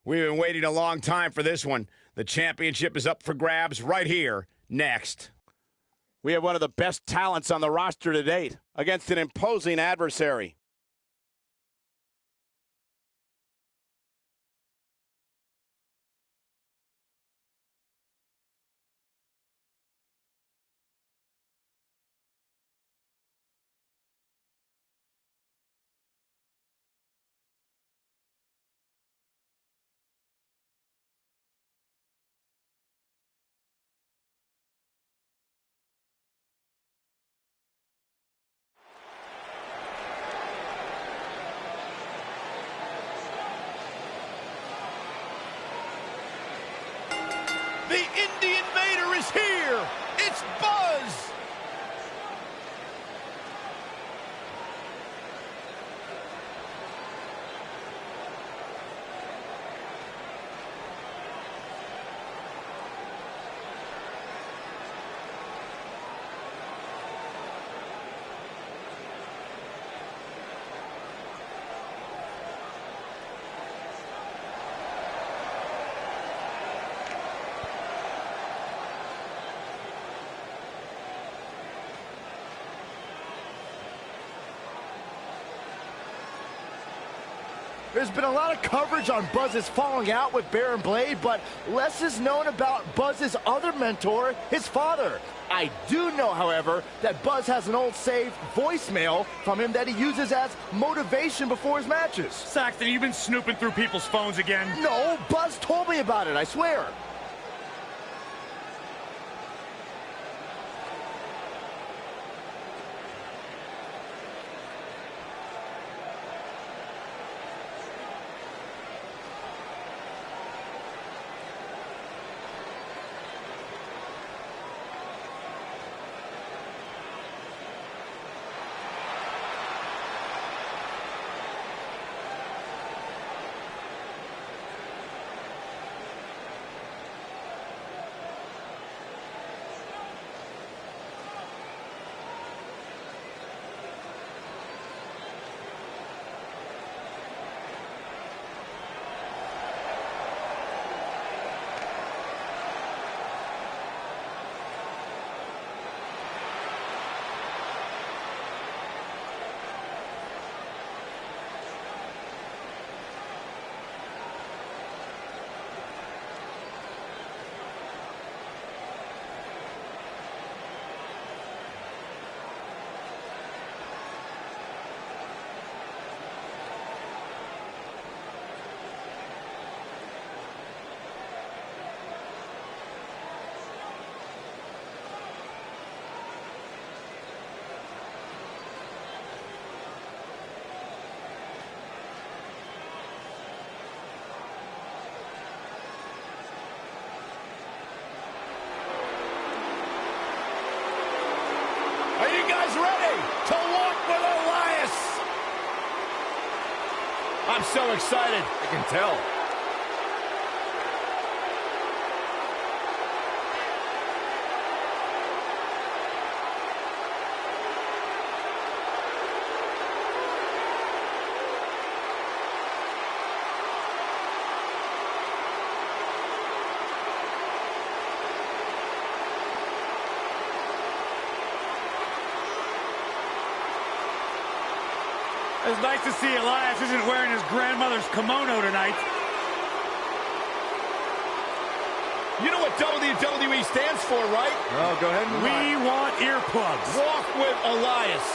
We've been waiting a long time for this one. The championship is up for grabs right here, next. We have one of the best talents on the roster to date against an imposing adversary. The Indie Invader is here! It's Buzz! There's been a lot of coverage on Buzz's falling out with Baron Blade, but less is known about Buzz's other mentor, his father. I do know, however, that Buzz has an old saved voicemail from him that he uses as motivation before his matches. Saxton, you've been snooping through people's phones again? No, Buzz told me about it, I swear. Are you guys ready to walk with Elias? I'm so excited. I can tell. It's nice to see Elias isn't wearing his grandmother's kimono tonight. You know what WWE stands for, right? Oh, go ahead and We want earplugs. Walk with Elias.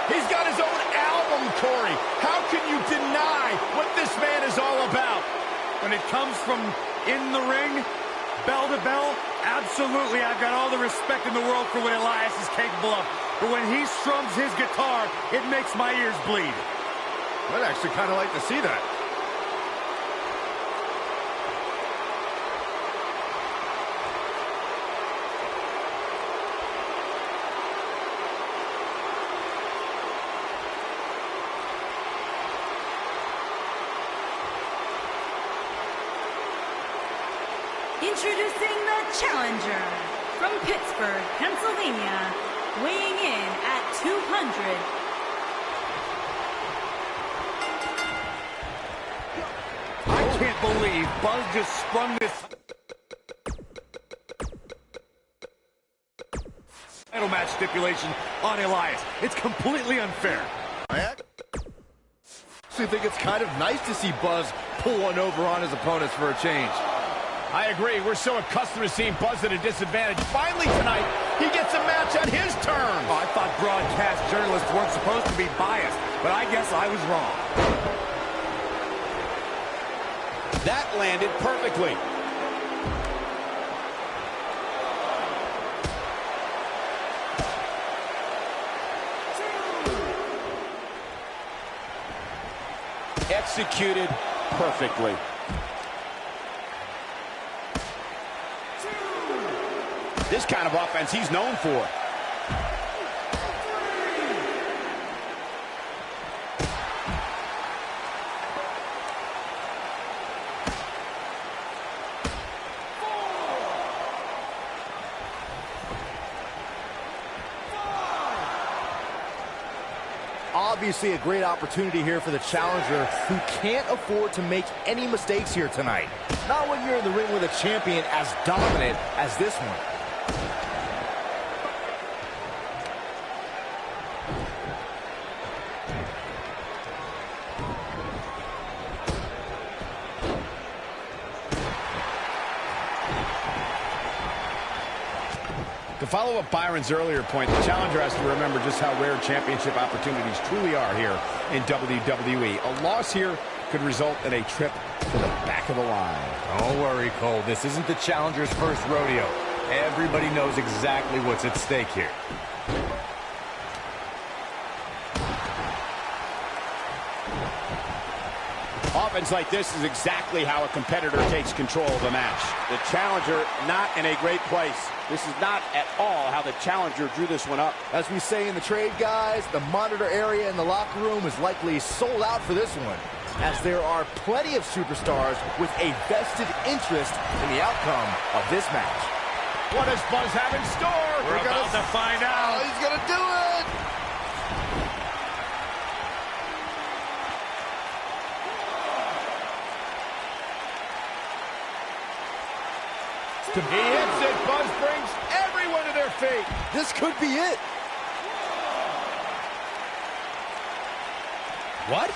He's got his own album, Corey. How can you deny what this man is all about? When it comes from in the ring, bell to bell, absolutely, I've got all the respect in the world for what Elias is capable of. But when he strums his guitar, it makes my ears bleed. I'd actually kind of like to see that. Introducing the challenger from Pittsburgh, Pennsylvania, weighing in at 200. I can't believe Buzz just sprung this title match stipulation on Elias. It's completely unfair. I actually think it's kind of nice to see Buzz pull one over on his opponents for a change. I agree. We're so accustomed to seeing Buzz at a disadvantage. Finally tonight, he gets a match on his terms. Oh, I thought broadcast journalists weren't supposed to be biased, but I guess I was wrong. That landed perfectly. Executed perfectly. This kind of offense he's known for. Obviously a great opportunity here for the challenger, who can't afford to make any mistakes here tonight. Not when you're in the ring with a champion as dominant as this one. To follow up Byron's earlier point, the challenger has to remember just how rare championship opportunities truly are here in WWE. A loss here could result in a trip to the back of the line. Don't worry, Cole. This isn't the challenger's first rodeo. Everybody knows exactly what's at stake here. Offense like this is exactly how a competitor takes control of a match. The challenger not in a great place. This is not at all how the challenger drew this one up. As we say in the trade, guys, the monitor area in the locker room is likely sold out for this one, as there are plenty of superstars with a vested interest in the outcome of this match. What does Buzz have in store? We're about to find out. He's gonna do it! He hits it. Buzz brings everyone to their feet. This could be it. What?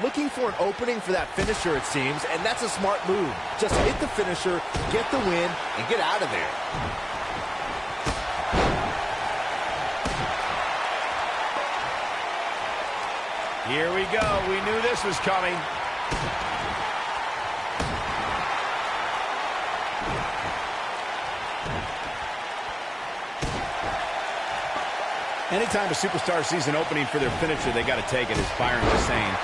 Looking for an opening for that finisher, it seems, and that's a smart move. Just hit the finisher, get the win, and get out of there. Here we go. We knew this was coming. Anytime a superstar sees an opening for their finisher, they got to take it, as Byron was saying.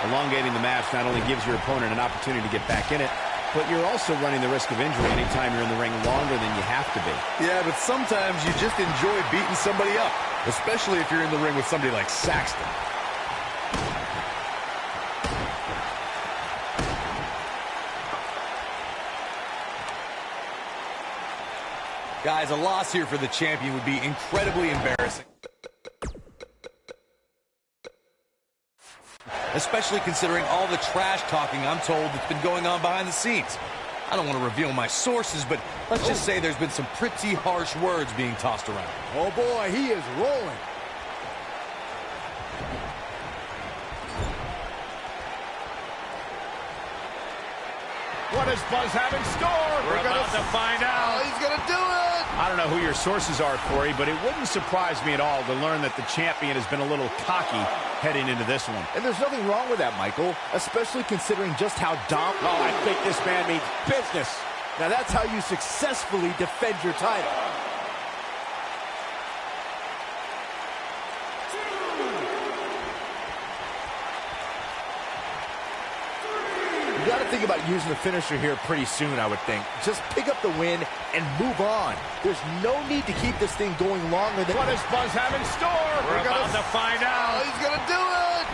Elongating the match not only gives your opponent an opportunity to get back in it, but you're also running the risk of injury anytime you're in the ring longer than you have to be. Yeah, but sometimes you just enjoy beating somebody up, especially if you're in the ring with somebody like Saxton. Guys, a loss here for the champion would be incredibly embarrassing. Especially considering all the trash talking I'm told that's been going on behind the scenes. I don't want to reveal my sources, but let's just say there's been some pretty harsh words being tossed around. Oh boy, he is rolling. What does Buzz have in store? We're about to find out. He's gonna do it! I don't know who your sources are, Corey, but it wouldn't surprise me at all to learn that the champion has been a little cocky heading into this one. And there's nothing wrong with that, Michael, especially considering just how dominant. Oh, I think this man means business. Now that's how you successfully defend your title. You gotta think about using the finisher here pretty soon, I would think. Just pick up the win and move on. There's no need to keep this thing going longer than... What does Buzz have in store? We're about to find out. Oh, he's going to do it!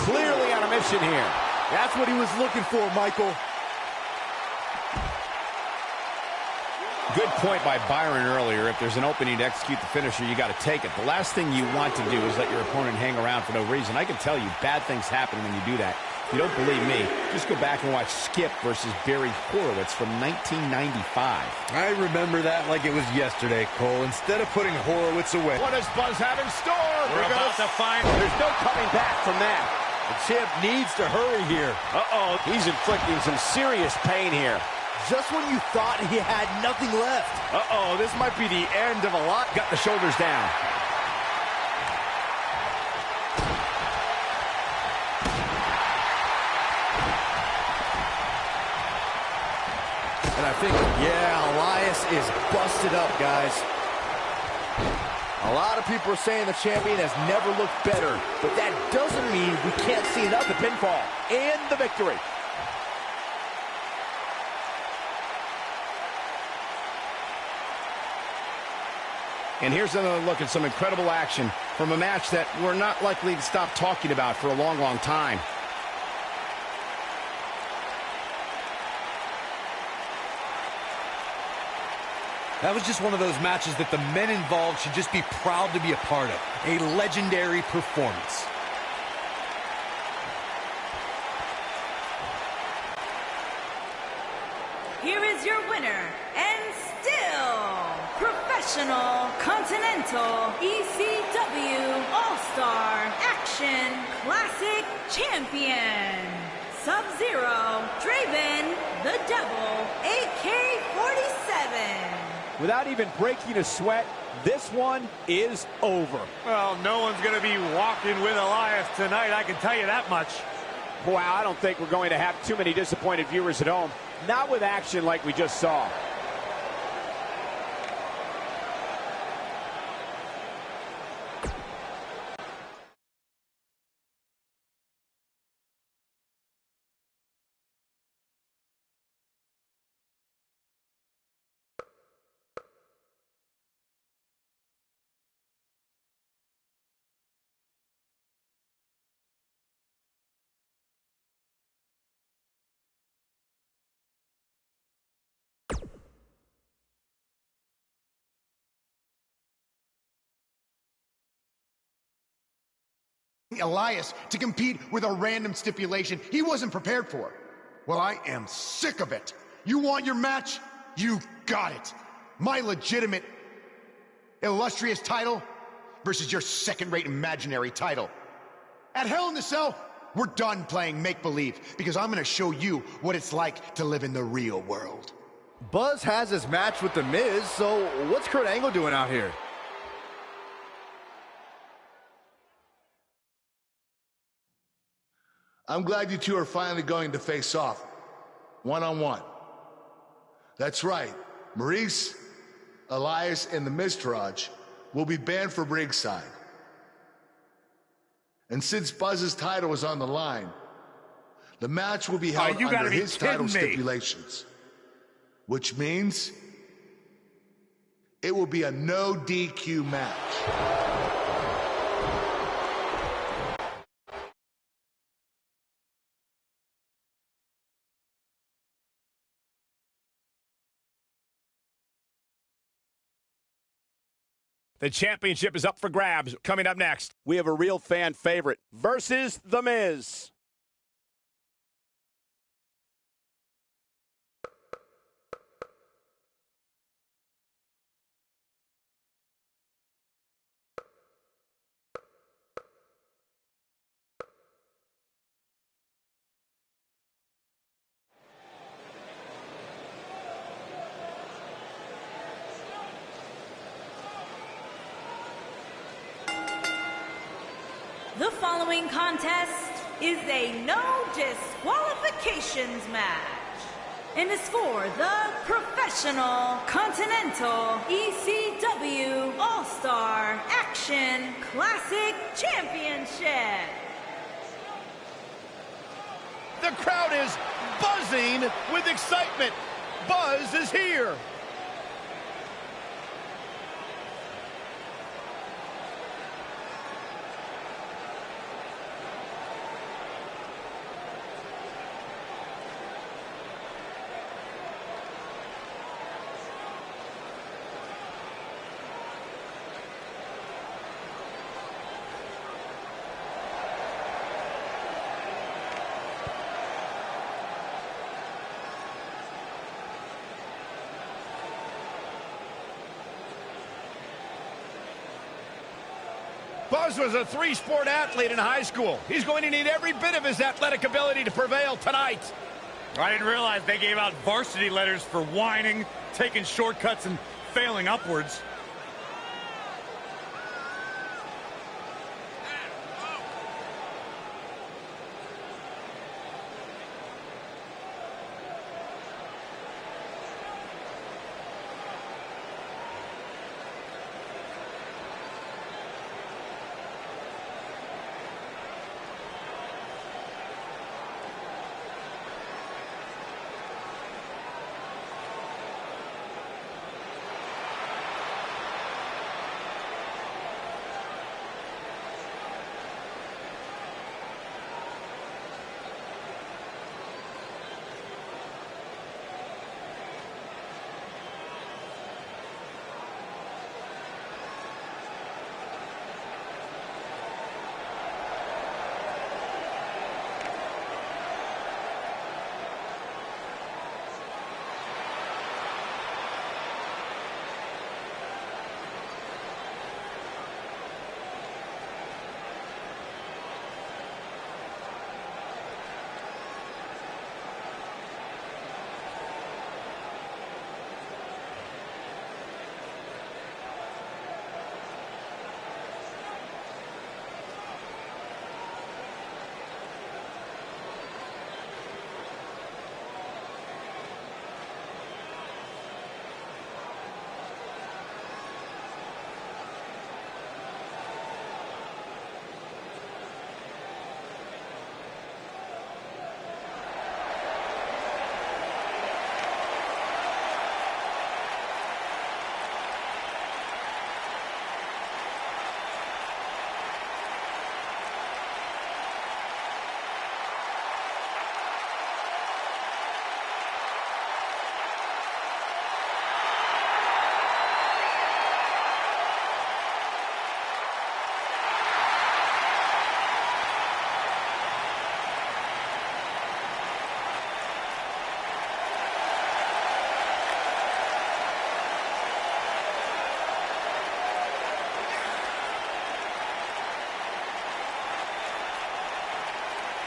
Clearly on a mission here. That's what he was looking for, Michael. Good point by Byron earlier. If there's an opening to execute the finisher, you got to take it. The last thing you want to do is let your opponent hang around for no reason. I can tell you, bad things happen when you do that. If you don't believe me, just go back and watch Skip versus Barry Horowitz from 1995. I remember that like it was yesterday, Cole. Instead of putting Horowitz away. What does Buzz have in store? We're about to find... There's no coming back from that. The champ needs to hurry here. Uh-oh, he's inflicting some serious pain here. Just when you thought he had nothing left. Uh-oh, this might be the end of a lot. Got the shoulders down. And I think, yeah, Elias is busted up, guys. A lot of people are saying the champion has never looked better, but that doesn't mean we can't see another pinfall and the victory. And here's another look at some incredible action from a match that we're not likely to stop talking about for a long, long time. That was just one of those matches that the men involved should just be proud to be a part of. A legendary performance. Here is your winner, and still Professional Continental ECW All-Star Action Classic Champion, Sub-Zero, Draven, the Devil, AK-47. Without even breaking a sweat, this one is over. Well, no one's going to be walking with Elias tonight, I can tell you that much. Wow, I don't think we're going to have too many disappointed viewers at home. Not with action like we just saw. Elias to compete with a random stipulation he wasn't prepared for. Well, I am sick of it. You want your match? You got it. My legitimate, illustrious title versus your second-rate imaginary title. At Hell in the Cell, we're done playing make-believe because I'm going to show you what it's like to live in the real world. Buzz has his match with The Miz, so what's Kurt Angle doing out here? I'm glad you two are finally going to face off, one-on-one. That's right, Maurice, Elias, and the Miztourage will be banned from ringside. And since Buzz's title is on the line, the match will be held under his title stipulations. Which means it will be a no DQ match. The championship is up for grabs. Coming up next, we have a real fan favorite versus The Miz. The following contest is a no disqualifications match and is for the Professional Continental ECW All-Star Action Classic Championship. The crowd is buzzing with excitement. Buzz is here. Buzz was a three-sport athlete in high school. He's going to need every bit of his athletic ability to prevail tonight. I didn't realize they gave out varsity letters for whining, taking shortcuts, and failing upwards.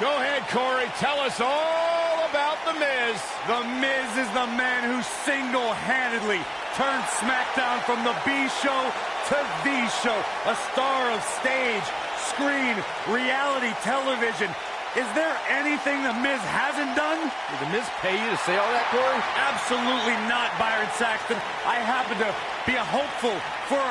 Go ahead, Corey. Tell us all about The Miz. The Miz is the man who single-handedly turned SmackDown from the B show to the show. A star of stage, screen, reality television. Is there anything The Miz hasn't done? Did The Miz pay you to say all that, Corey? Absolutely not, Byron Saxton. I happen to be a hopeful for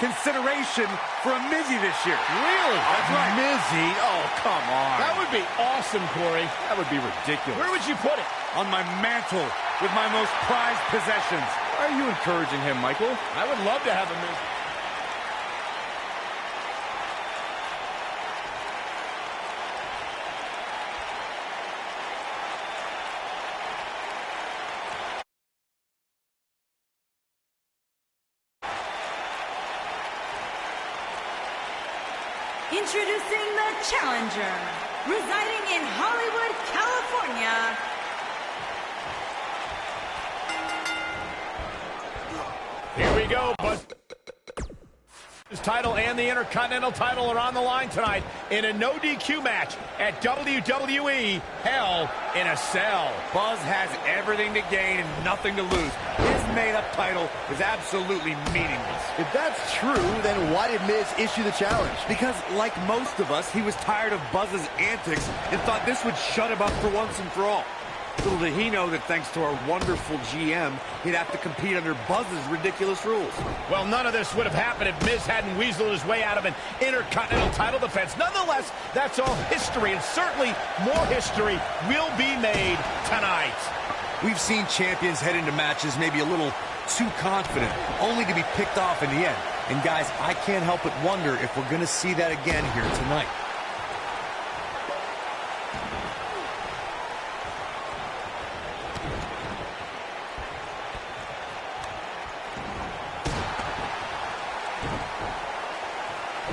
consideration for a Mizzy this year. Really? That's right. Mizzy? Oh, come on. That would be awesome, Corey. That would be ridiculous. Where would you put it? On my mantle with my most prized possessions. Why are you encouraging him, Michael? I would love to have a Miz. Introducing the challenger, residing in Hollywood, California. Here we go, but his title and the Intercontinental title are on the line tonight in a no DQ match at WWE Hell in a Cell. Buzz has everything to gain and nothing to lose. His made-up title is absolutely meaningless. If that's true, then why did Miz issue the challenge? Because, like most of us, he was tired of Buzz's antics and thought this would shut him up for once and for all. Little did he know that thanks to our wonderful GM, he'd have to compete under Buzz's ridiculous rules. Well, none of this would have happened if Miz hadn't weaseled his way out of an Intercontinental title defense. Nonetheless, that's all history, and certainly more history will be made tonight. We've seen champions head into matches maybe a little too confident, only to be picked off in the end. And guys, I can't help but wonder if we're going to see that again here tonight.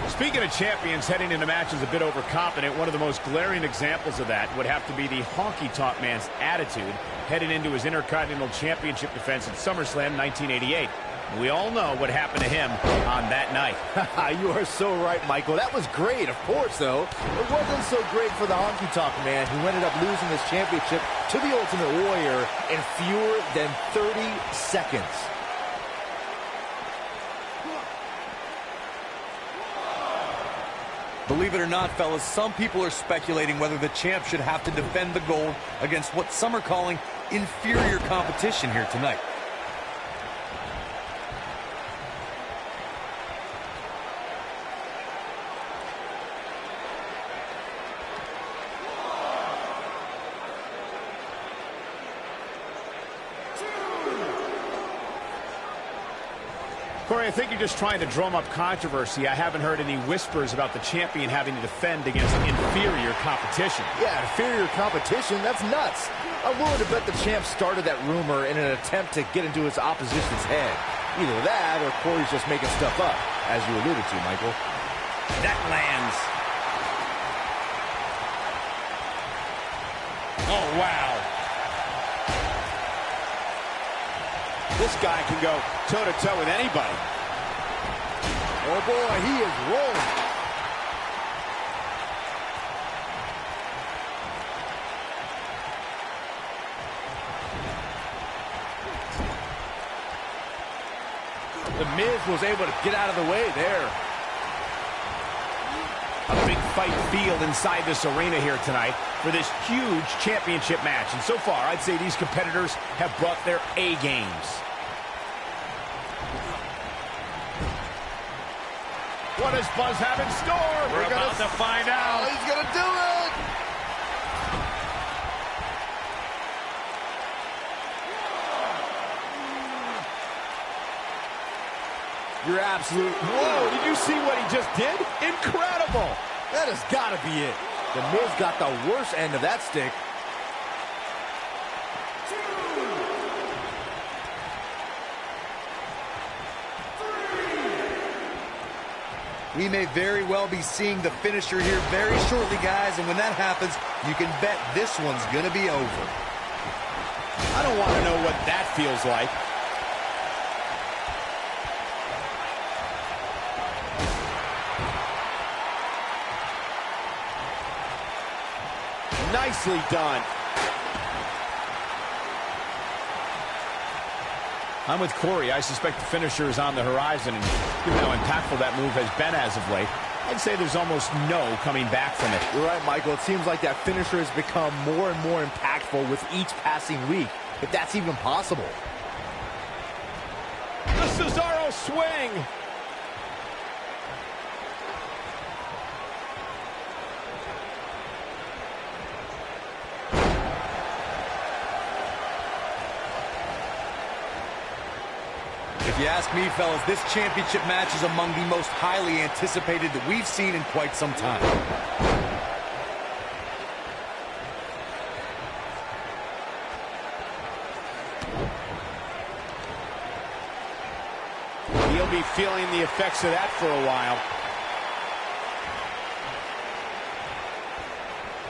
Speaking of champions heading into matches a bit overconfident, one of the most glaring examples of that would have to be the honky-tonk man's attitude heading into his Intercontinental Championship defense at SummerSlam 1988. We all know what happened to him on that night. You are so right, Michael. That was great, of course, though. It wasn't so great for the honky-tonk man who ended up losing his championship to the Ultimate Warrior in fewer than 30 seconds. Believe it or not, fellas, some people are speculating whether the champ should have to defend the gold against what some are calling inferior competition here tonight. Corey, I think you're just trying to drum up controversy. I haven't heard any whispers about the champion having to defend against inferior competition. Yeah, inferior competition? That's nuts. I'm willing to bet the champ started that rumor in an attempt to get into his opposition's head. Either that or Corey's just making stuff up, as you alluded to, Michael. That lands. Oh, wow. This guy can go toe-to-toe with anybody. Oh, boy, he is rolling. The Miz was able to get out of the way there. A big fight field inside this arena here tonight for this huge championship match. And so far, I'd say these competitors have brought their A games. What does Buzz have in store? We're about to find out. Oh, he's going to do it. You're absolute. Whoa, did you see what he just did? Incredible. That has got to be it. The Miz got the worst end of that stick. We may very well be seeing the finisher here very shortly, guys, and when that happens, you can bet this one's going to be over. I don't want to know what that feels like. Nicely done. I'm with Corey. I suspect the finisher is on the horizon, and given how impactful that move has been as of late, I'd say there's almost no coming back from it. You're right, Michael. It seems like that finisher has become more and more impactful with each passing week, if that's even possible. The Cesaro swing. If you ask me, fellas, this championship match is among the most highly anticipated that we've seen in quite some time. He'll be feeling the effects of that for a while.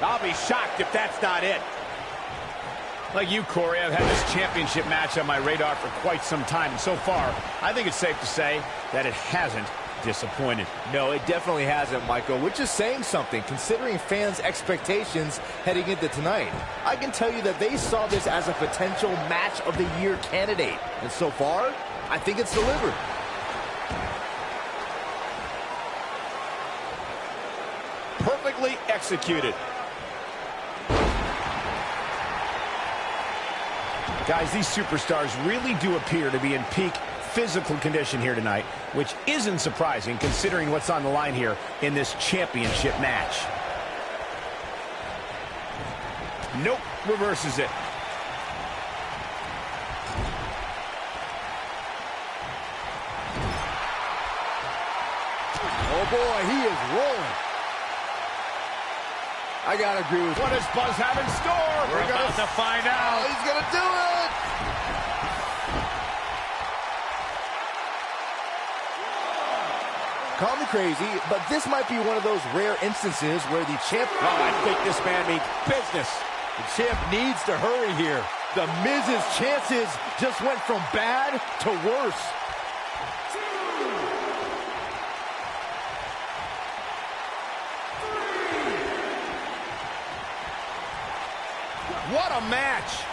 I'll be shocked if that's not it. Like you, Corey, I've had this championship match on my radar for quite some time, and so far, I think it's safe to say that it hasn't disappointed. No, it definitely hasn't, Michael, which is saying something, considering fans' expectations heading into tonight. I can tell you that they saw this as a potential match of the year candidate, and so far, I think it's delivered. Perfectly executed. Guys, these superstars really do appear to be in peak physical condition here tonight, which isn't surprising considering what's on the line here in this championship match. Nope, reverses it. Oh boy, he is rolling. I gotta agree with what does Buzz have in store? We're about to find out. Oh, he's gonna do it. Call me crazy, but this might be one of those rare instances where the champ... Oh, I think this man means business. The champ needs to hurry here. The Miz's chances just went from bad to worse. What a match!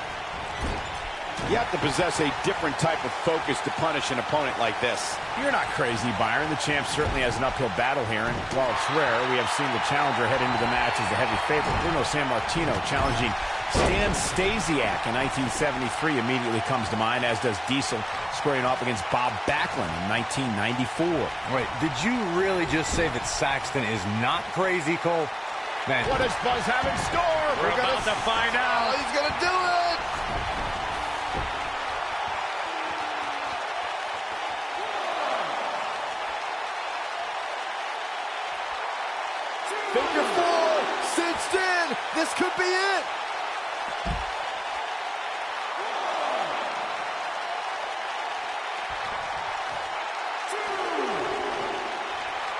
You have to possess a different type of focus to punish an opponent like this. You're not crazy, Byron. The champ certainly has an uphill battle here, and while it's rare, we have seen the challenger head into the match as the heavy favorite. Bruno Sammartino challenging Stan Stasiak in 1973 immediately comes to mind, as does Diesel squaring off against Bob Backlund in 1994. Wait, did you really just say that Saxton is not crazy, Cole? Man. What does Buzz have in store? We're about to find out. Oh, he's gonna do it! Figure four, cinched in. This could be it.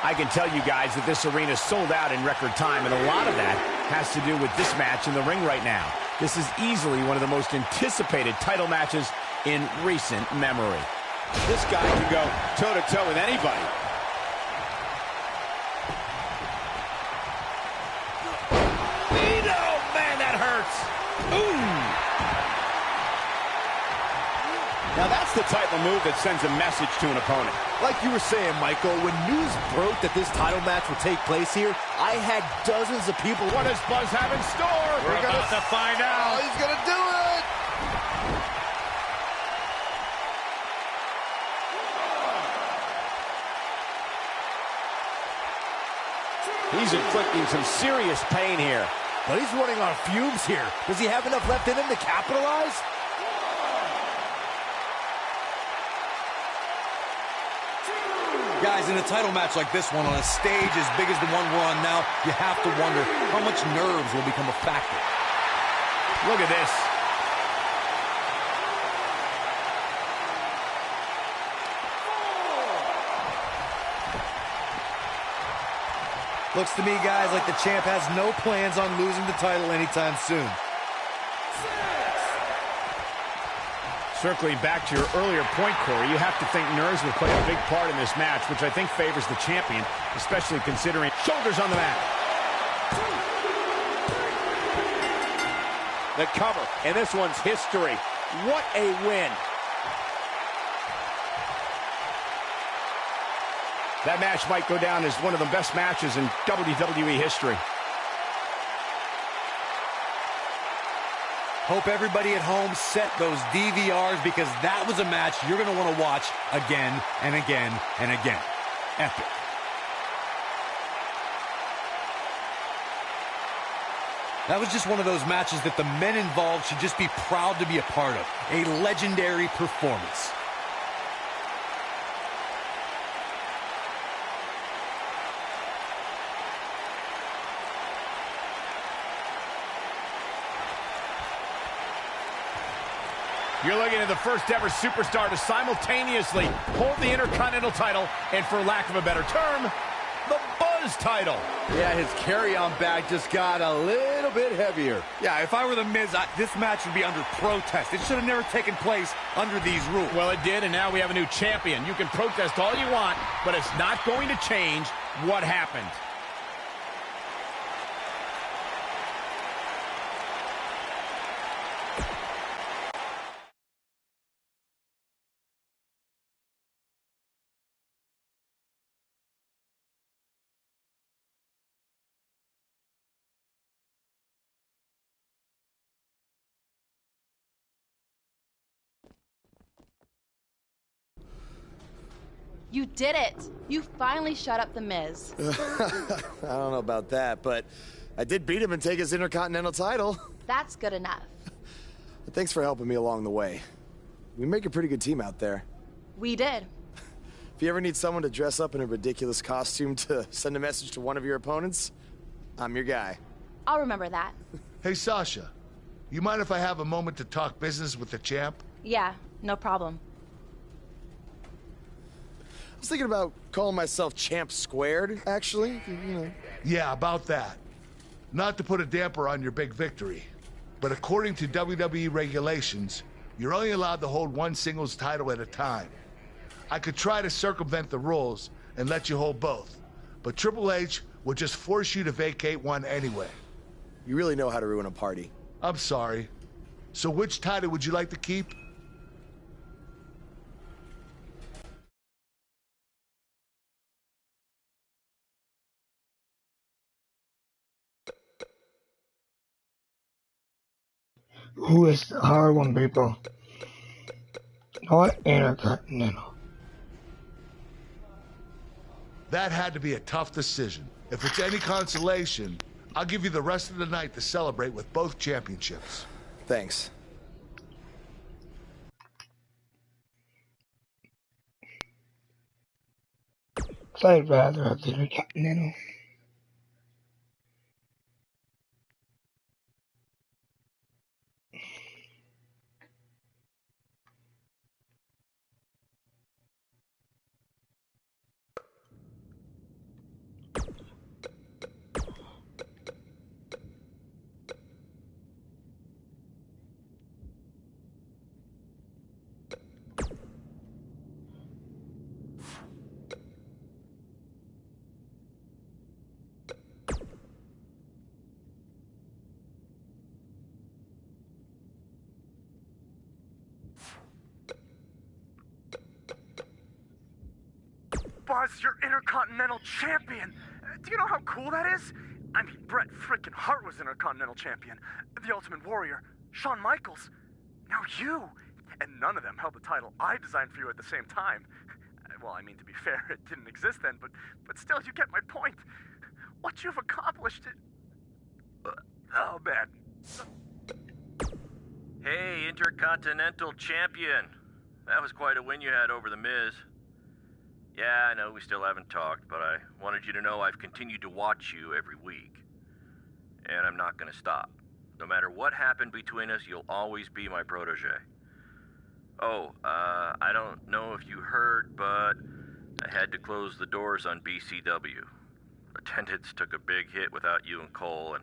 I can tell you guys that this arena sold out in record time, and a lot of that has to do with this match in the ring right now. This is easily one of the most anticipated title matches in recent memory. This guy can go toe-to-toe with anybody. Oh, man, that hurts. Ooh. Now that's the type of move that sends a message to an opponent. Like you were saying, Michael, when news broke that this title match would take place here, I had dozens of people. What does Buzz have in store? We're about to find out. Oh, he's gonna do it! He's inflicting some serious pain here. But he's running on fumes here. Does he have enough left in him to capitalize? Guys, in a title match like this one, on a stage as big as the one we're on now, you have to wonder how much nerves will become a factor. Look at this. Looks to me, guys, like the champ has no plans on losing the title anytime soon. Circling back to your earlier point, Corey, you have to think nerves will play a big part in this match, which I think favors the champion, especially considering shoulders on the mat. The cover, and this one's history. What a win. That match might go down as one of the best matches in WWE history. Hope everybody at home set those DVRs, because that was a match you're going to want to watch again and again and again. Epic. That was just one of those matches that the men involved should just be proud to be a part of. A legendary performance. You're looking at the first ever superstar to simultaneously hold the Intercontinental title and, for lack of a better term, the Buzz title. Yeah, his carry-on bag just got a little bit heavier. Yeah, if I were the Miz, this match would be under protest. It should have never taken place under these rules. Well, it did, and now we have a new champion. You can protest all you want, but it's not going to change what happened. You did it! You finally shut up The Miz. I don't know about that, but I did beat him and take his Intercontinental title. That's good enough. But thanks for helping me along the way. We make a pretty good team out there. We did. If you ever need someone to dress up in a ridiculous costume to send a message to one of your opponents, I'm your guy. I'll remember that. Hey, Sasha, you mind if I have a moment to talk business with the champ? Yeah, no problem. I was thinking about calling myself Champ Squared, actually. You know. Yeah, about that. Not to put a damper on your big victory, but according to WWE regulations, you're only allowed to hold one singles title at a time. I could try to circumvent the rules and let you hold both, but Triple H would just force you to vacate one anyway. You really know how to ruin a party. I'm sorry. So which title would you like to keep? Who is the hard one, people? Not Intercontinental. That had to be a tough decision. If it's any consolation, I'll give you the rest of the night to celebrate with both championships. Thanks. I'd rather have the Intercontinental. Buzz, you're Intercontinental Champion! Do you know how cool that is? I mean, Bret frickin' Hart was Intercontinental Champion. The Ultimate Warrior, Shawn Michaels. Now you! And none of them held the title I designed for you at the same time. Well, I mean, to be fair, it didn't exist then, but still, you get my point. What you've accomplished oh, man. Hey, Intercontinental Champion. That was quite a win you had over The Miz. Yeah, I know we still haven't talked, but I wanted you to know I've continued to watch you every week. And I'm not gonna stop. No matter what happened between us, you'll always be my protege. Oh, I don't know if you heard, but I had to close the doors on BCW. Attendance took a big hit without you and Cole, and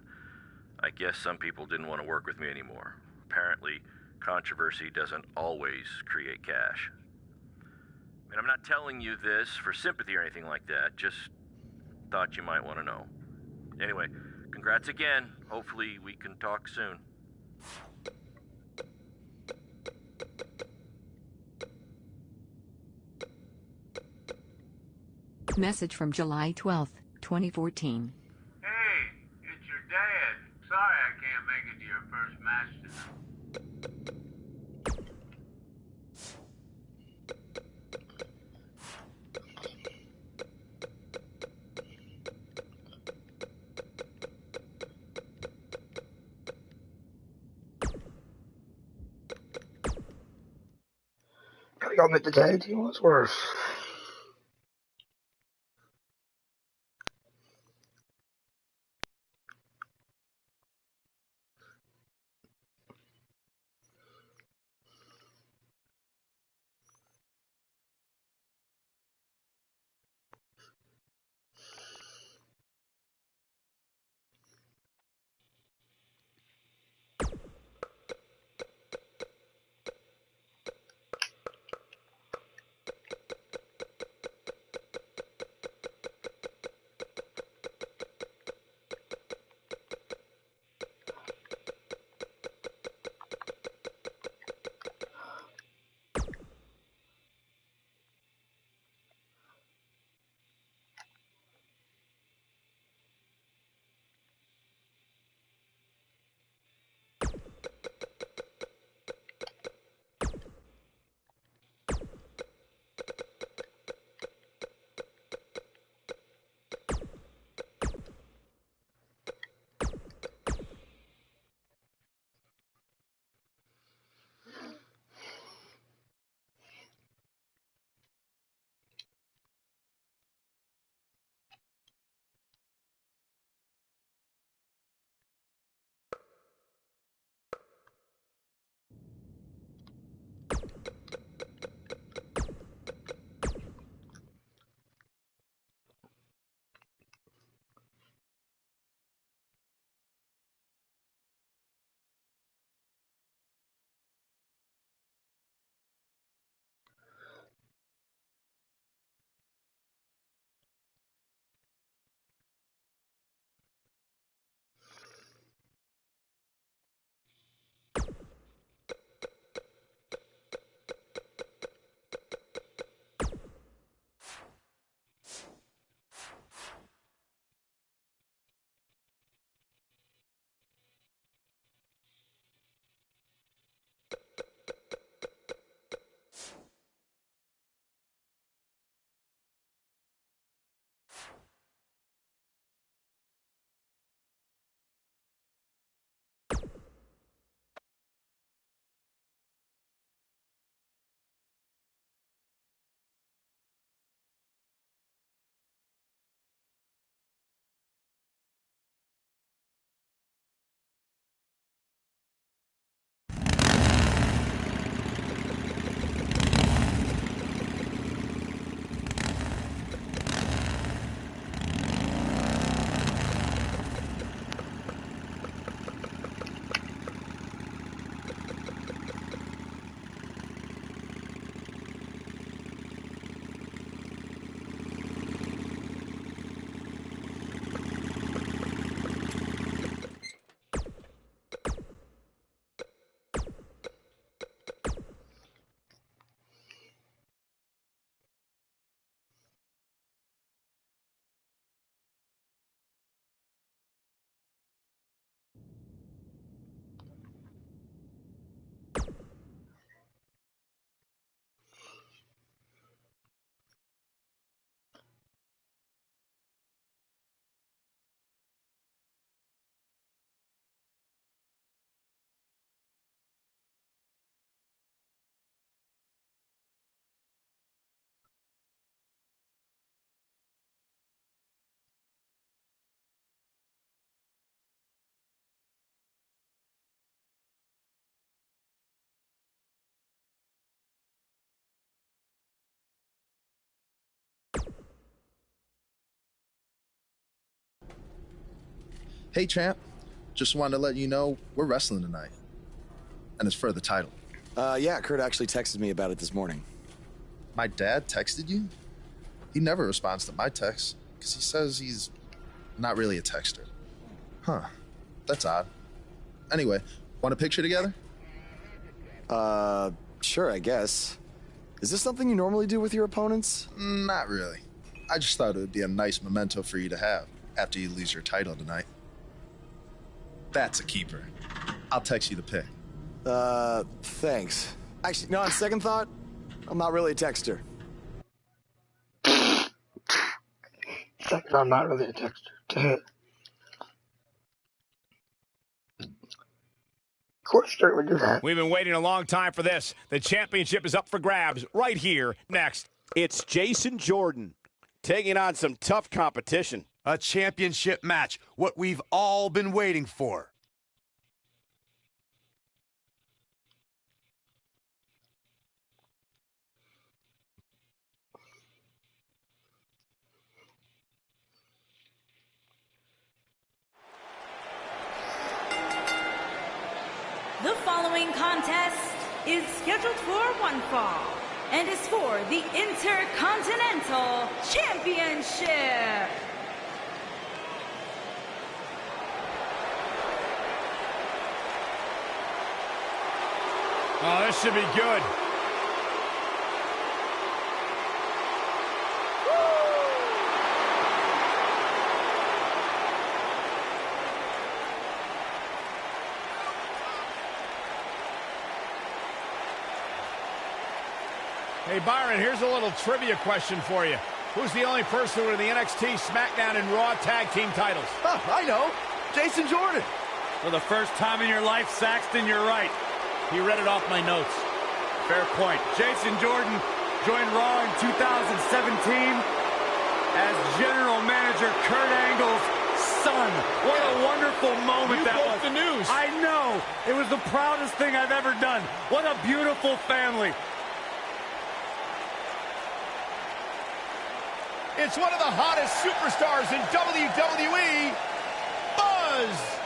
I guess some people didn't want to work with me anymore. Apparently, controversy doesn't always create cash. And I'm not telling you this for sympathy or anything like that, just thought you might want to know. Anyway, congrats again. Hopefully we can talk soon. Message from July 12th, 2014. Hey, it's your dad. Sorry I can't make it to your first match tonight. Gotta go make the tag team. What's worse? Hey, champ. Just wanted to let you know we're wrestling tonight. And it's for the title. Yeah, Kurt actually texted me about it this morning. My dad texted you? He never responds to my texts because he says he's not really a texter. Huh. That's odd. Anyway, want a picture together? Sure, I guess. Is this something you normally do with your opponents? Not really. I just thought it would be a nice memento for you to have after you lose your title tonight. That's a keeper. I'll text you the pic. Thanks. Actually, no, on second thought, I'm not really a texter. Second, I'm not really a texter. Of course, Kurt would do that. We've been waiting a long time for this. The championship is up for grabs right here next. It's Jason Jordan taking on some tough competition. A championship match, what we've all been waiting for. The following contest is scheduled for one fall and is for the Intercontinental Championship. Oh, this should be good. Hey, Byron, here's a little trivia question for you. Who's the only person with the NXT, SmackDown, and Raw tag team titles? Oh, I know. Jason Jordan. For the first time in your life, Saxton, you're right. He read it off my notes. Fair point. Jason Jordan joined Raw in 2017 as General Manager Kurt Angle's son. What a wonderful moment that was. The news. I know. It was the proudest thing I've ever done. What a beautiful family. It's one of the hottest superstars in WWE, Buzz.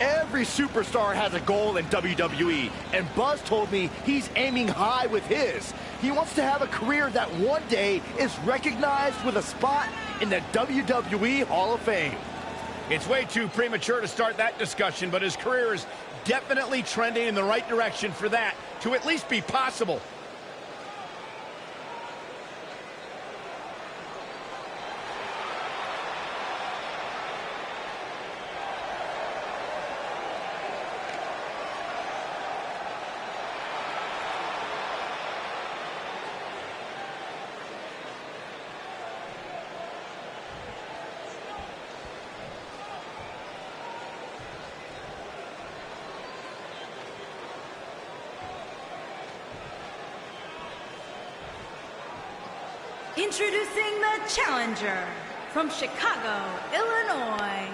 Every superstar has a goal in WWE, and Buzz told me he's aiming high with his. He wants to have a career that one day is recognized with a spot in the WWE Hall of Fame. It's way too premature to start that discussion, but his career is definitely trending in the right direction for that to at least be possible. Introducing the challenger from Chicago, Illinois,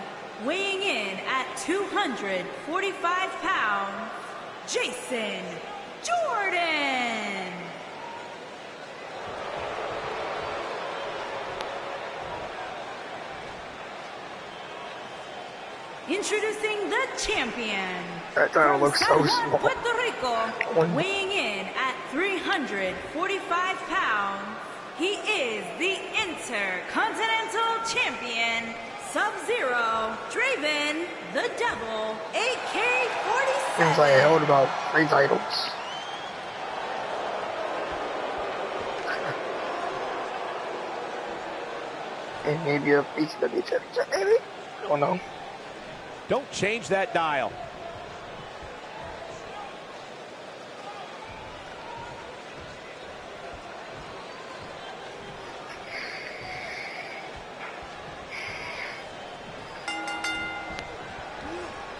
weighing in at 245 pounds, Jason Jordan. Introducing the champion That from looks San so Juan, small. Puerto Rico, weighing in at 345 pounds. He is the Intercontinental Champion, Sub-Zero, Draven, the Devil, AK-47. Seems like I held about 3 titles. And maybe a PCW championship, maybe? I don't know. Don't change that dial.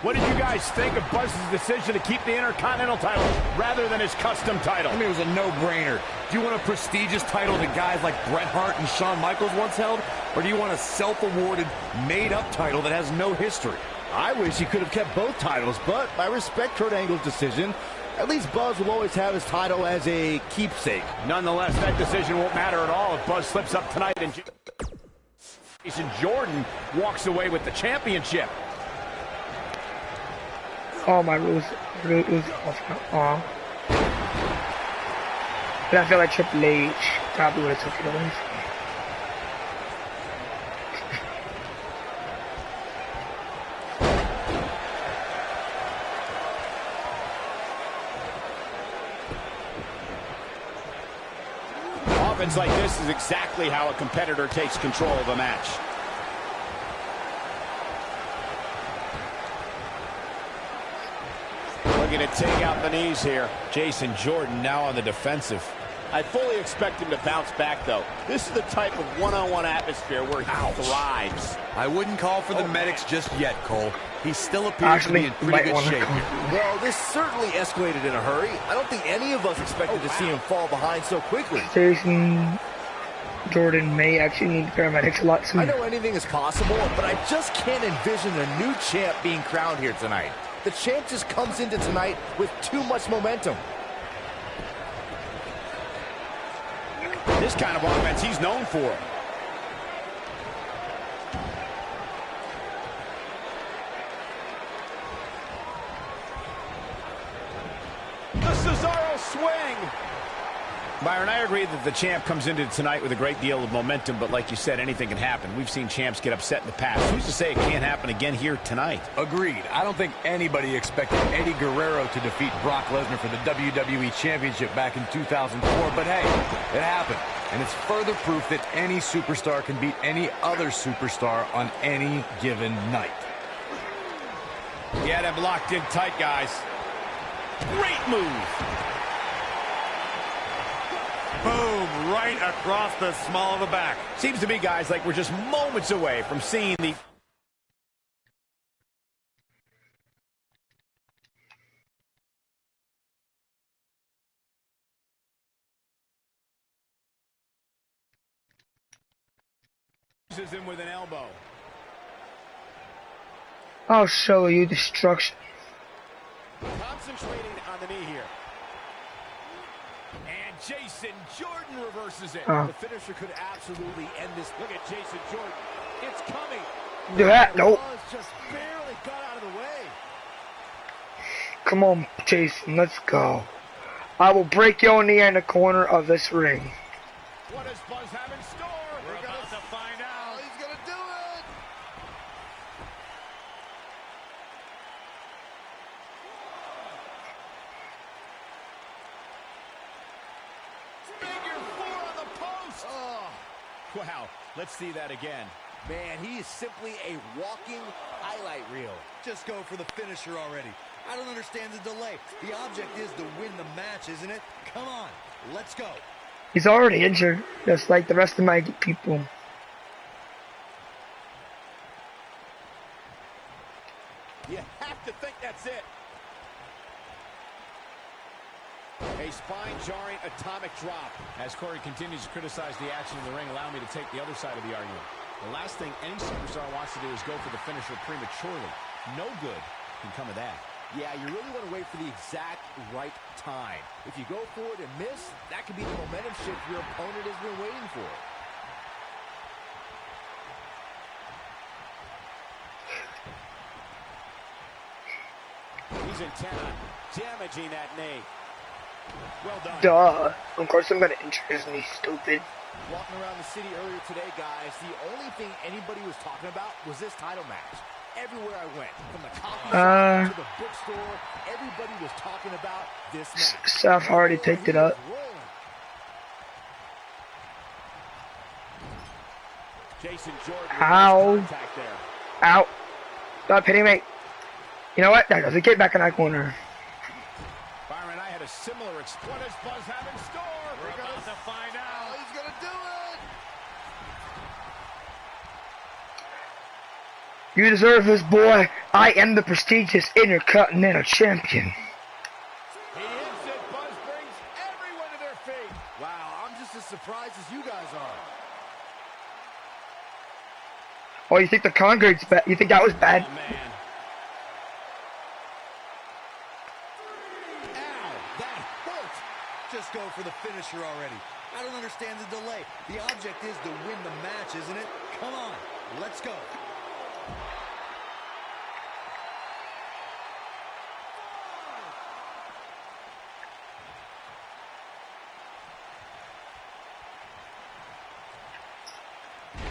What did you guys think of Buzz's decision to keep the Intercontinental title rather than his custom title? I mean, it was a no-brainer. Do you want a prestigious title that guys like Bret Hart and Shawn Michaels once held? Or do you want a self-awarded, made-up title that has no history? I wish he could have kept both titles, but I respect Kurt Angle's decision. At least Buzz will always have his title as a keepsake. Nonetheless, that decision won't matter at all if Buzz slips up tonight and Jason Jordan walks away with the championship. Oh, my rules off. But I feel like Triple H probably would have took it away. Offense like this is exactly how a competitor takes control of a match. Looking to take out the knees here. Jason Jordan now on the defensive. I fully expect him to bounce back, though. This is the type of one-on-one atmosphere where he thrives. I wouldn't call for the medics just yet, Cole. He still appears to be in pretty good shape here. Well, this certainly escalated in a hurry. I don't think any of us expected to see him fall behind so quickly. Jason Jordan may actually need paramedics a lot sooner. I know anything is possible, but I just can't envision a new champ being crowned here tonight. The champ just comes into tonight with too much momentum. This kind of offense he's known for. The Cesaro swing. Byron, I agree that the champ comes into tonight with a great deal of momentum, but like you said, anything can happen. We've seen champs get upset in the past. Who's to say it can't happen again here tonight? Agreed. I don't think anybody expected Eddie Guerrero to defeat Brock Lesnar for the WWE Championship back in 2004, but hey, it happened. And it's further proof that any superstar can beat any other superstar on any given night. Yeah, them locked in tight, guys. Great move. Boom, right across the small of the back. Seems to me, guys, like we're just moments away from seeing the... ...him with an elbow. I'll show you destruction. Concentrating on the knee here. And Jason Jordan reverses it. The finisher could absolutely end this. Look at Jason Jordan. It's coming. Do that. Nope. Just barely got out of the way. Come on, Jason. Let's go. I will break your knee in the corner of this ring. What does Buzz have in store? We're about to find out. He's going to do it. Figure 4 on the post. Oh. Wow, let's see that again. Man, he is simply a walking highlight reel. Just go for the finisher already. I don't understand the delay. The object is to win the match, isn't it? Come on, let's go. He's already injured, just like the rest of my people. You have to think that's it. A spine-jarring atomic drop. As Corey continues to criticize the action in the ring, allow me to take the other side of the argument. The last thing any superstar wants to do is go for the finisher prematurely. No good can come of that. Yeah, you really want to wait for the exact right time. If you go for it and miss, that could be the momentum shift your opponent has been waiting for. He's intent on damaging that knee. Well done. Duh. Of course I'm gonna injure his knee, stupid. Walking around the city earlier today, guys, the only thing anybody was talking about was this title match. Everywhere I went, from the coffee shop to the bookstore, everybody was talking about this match. Seth already picked it up. Jason Jordan. Ow. Ow. Stop hitting me. You know what? That doesn't get back in that corner. Byron and I had a similar experience. What does Buzz have in store? We're about to find out. He's going to do it. You deserve this, boy. I am the prestigious Intercontinental Champion. He hits it. Buzz brings everyone to their feet. Wow, I'm just as surprised as you guys are. Oh, you think the Conquered's bad? You think that was bad? Oh, man. Ow, that hurt. Just go for the finisher already. I don't understand the delay. The object is to win the match, isn't it? Come on, let's go.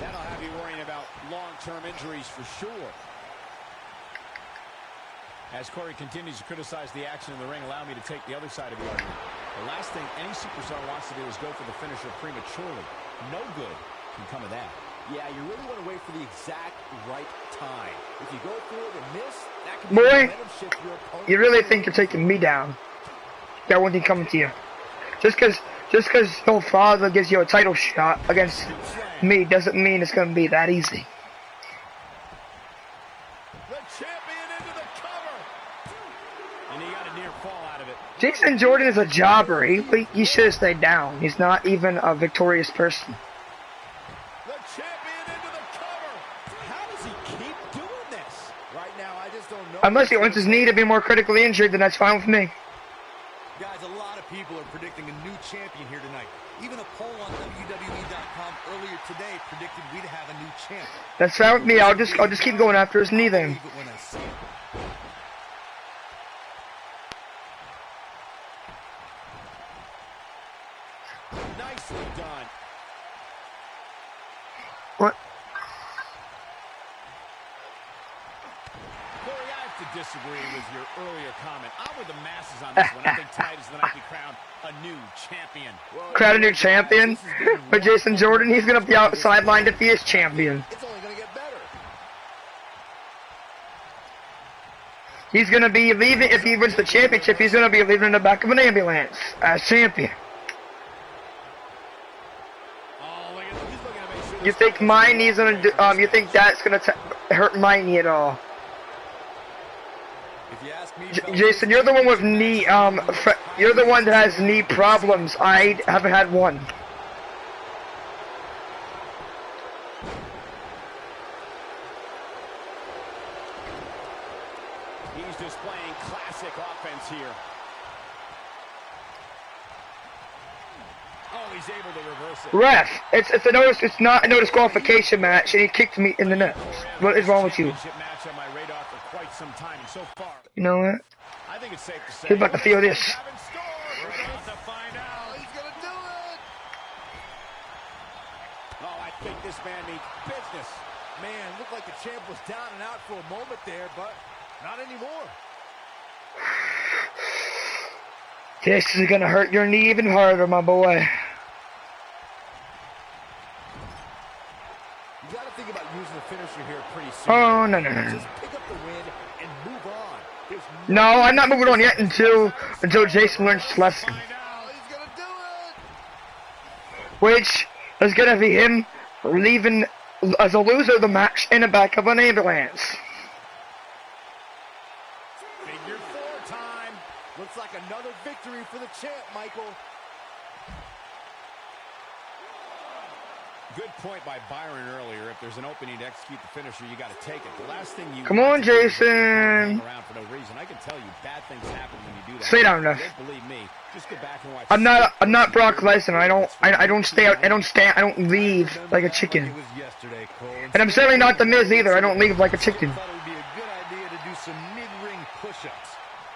That'll have you worrying about long-term injuries for sure. As Corey continues to criticize the action in the ring, allow me to take the other side of the argument. The last thing any superstar wants to do is go for the finisher prematurely. No good can come of that. Yeah, you really want to wait for the exact right time. If you go for it and miss, that can Boy, you really think you're taking me down. That won't be coming to you. Just because your father gives you a title shot against me doesn't mean it's going to be that easy. Jason Jordan is a jobber. He should have stayed down. He's not even a victorious person. The champion into the cover. How does he keep doing this? Right now, I just don't know. Unless he wants his knee to be more critically injured, then that's fine with me. Guys, a lot of people are predicting a new champion here tonight. Even a poll on WWE.com earlier today predicted we'd have a new champ. That's fine with me. I'll just keep going after his knee then. Nicely done. What? Corey, I have to disagree with your earlier comment. I'm with the masses on this one. I think tonight is the night we crown a new champion. Crown a new champion? But Jason Jordan, he's going to be out sidelined if he is champion. It's only going to get better. He's going to be leaving, if he wins the championship, he's going to be leaving in the back of an ambulance as champion. You think my knee's gonna do, you think that's gonna hurt my knee at all? If you ask me, Jason, you're the one with knee, you're the one that has knee problems. I haven't had one. He's displaying classic offense here. Oh, he's able to reverse it. Ref, it's not a no disqualification match, and he kicked me in the nuts. What is wrong with you? You know what? I think it's safe to say He's about to feel this. we're about to find out. He's gonna do it. Oh, I think this man means business. Man, looked like the champ was down and out for a moment there, but not anymore. This is gonna hurt your knee even harder, my boy. You gotta think about using the finisher here pretty soon. Oh, no. Just pick up the win and move on. No, I'm not moving on yet until Jason learns his lesson. He's gonna do it. Which is gonna be him leaving as a loser of the match in the back of an ambulance. Figure 4 time. Looks like another victory for the champ, Michael. Good point by Byron earlier. If there's an opening to execute the finisher, you got to take it. The last thing you come on, Jason. Around for no reason. I can tell you, bad things happen when you do that. Stay down, enough. Believe me. Just go back and watch. I'm not Brock Lesnar. I don't stay out. I don't leave like a chicken. And I'm certainly not the Miz either. I don't leave like a chicken. Thought it would be a good idea to do some mid-ring push-ups.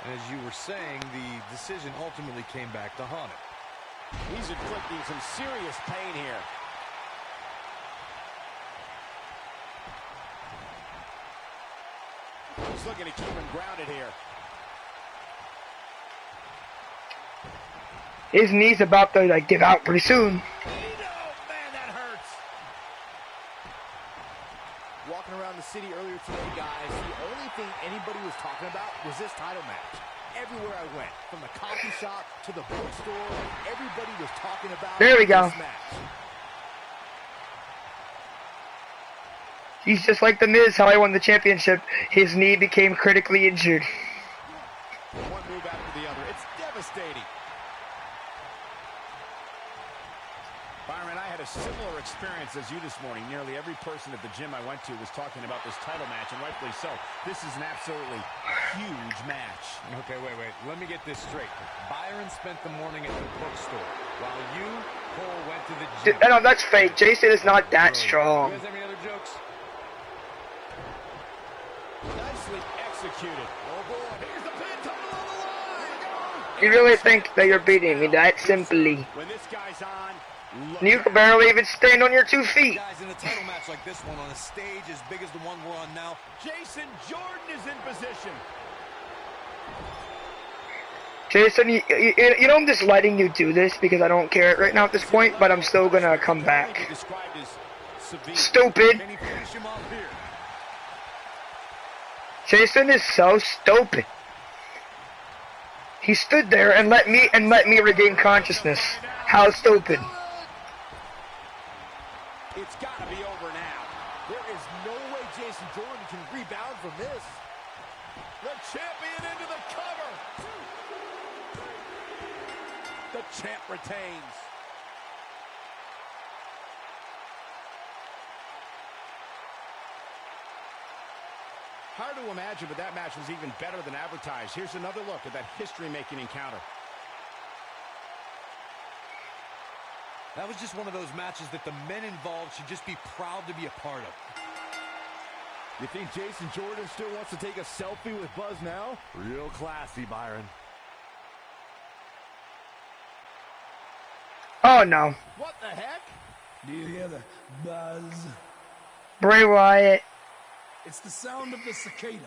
And as you were saying, the decision ultimately came back to haunt him. He's inflicting some serious pain here. He's looking to keep him grounded here. His knee's about to give out pretty soon. Man, that hurts. Walking around the city earlier today, guys, the only thing anybody was talking about was this title match. Everywhere I went, from the coffee shop to the bookstore, everybody was talking about there we go. this match. He's just like The Miz, how I won the championship. His knee became critically injured. One move after the other. It's devastating. Byron, I had a similar experience as you this morning. Nearly every person at the gym I went to was talking about this title match, and rightfully so. This is an absolutely huge match. Okay, wait. Let me get this straight. Byron spent the morning at the bookstore, while you, Cole, went to the gym. No, that's fake. Jason is not that strong. You guys have any other jokes? Nicely executed. Oh, boy. Here's the pin, title on the line. You really think that you're beating me that simply? When this guy's on, You can barely even stand on your 2 feet. Guys, in a title match like this one on a stage as big as the one we're on now, Jason Jordan is in position. Jason, you know I'm just letting you do this because I don't care right now at this point, but I'm still gonna come back. Stupid. Jason is so stupid. He stood there and let me regain consciousness. How stupid. It's got to be over now. There is no way Jason Jordan can rebound from this. The champion into the cover. The champ retains. Hard to imagine, but that match was even better than advertised. Here's another look at that history-making encounter. that was just one of those matches that the men involved should just be proud to be a part of. You think Jason Jordan still wants to take a selfie with Buzz now? Real classy, Byron. Oh no. What the heck? Do you hear the buzz? Bray Wyatt. It's the sound of the cicada,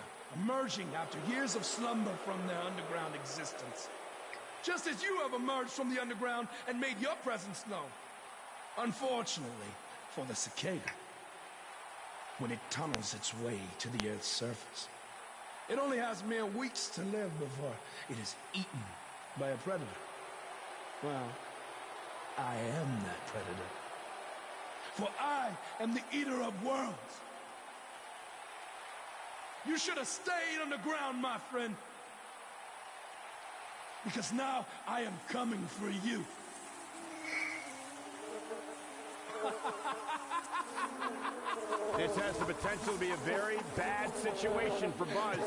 emerging after years of slumber from their underground existence. Just as you have emerged from the underground and made your presence known. Unfortunately, for the cicada, when it tunnels its way to the Earth's surface, it only has mere weeks to live before it is eaten by a predator. Well, I am that predator. For I am the eater of worlds. You should have stayed underground, my friend. Because now I am coming for you. This has the potential to be a very bad situation for Buzz.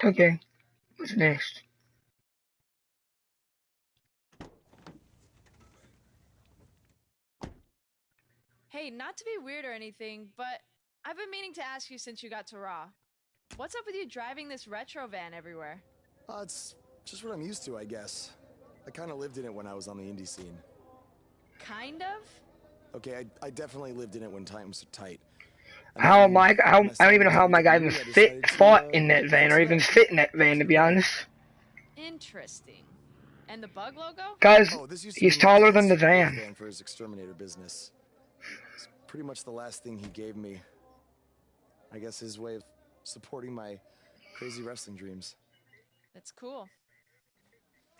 Okay, what's next? Hey, not to be weird or anything, but I've been meaning to ask you since you got to Raw. What's up with you driving this retro van everywhere? It's just what I'm used to, I guess. I kind of lived in it when I was on the indie scene. Kind of? Okay, I definitely lived in it when times were tight. I don't even know how my guy even fought in that van or even fit in that van, to be honest. Interesting. And the bug logo? Guys, he's taller than the van. For his exterminator business. It's pretty much the last thing he gave me. I guess his way of supporting my crazy wrestling dreams. That's cool.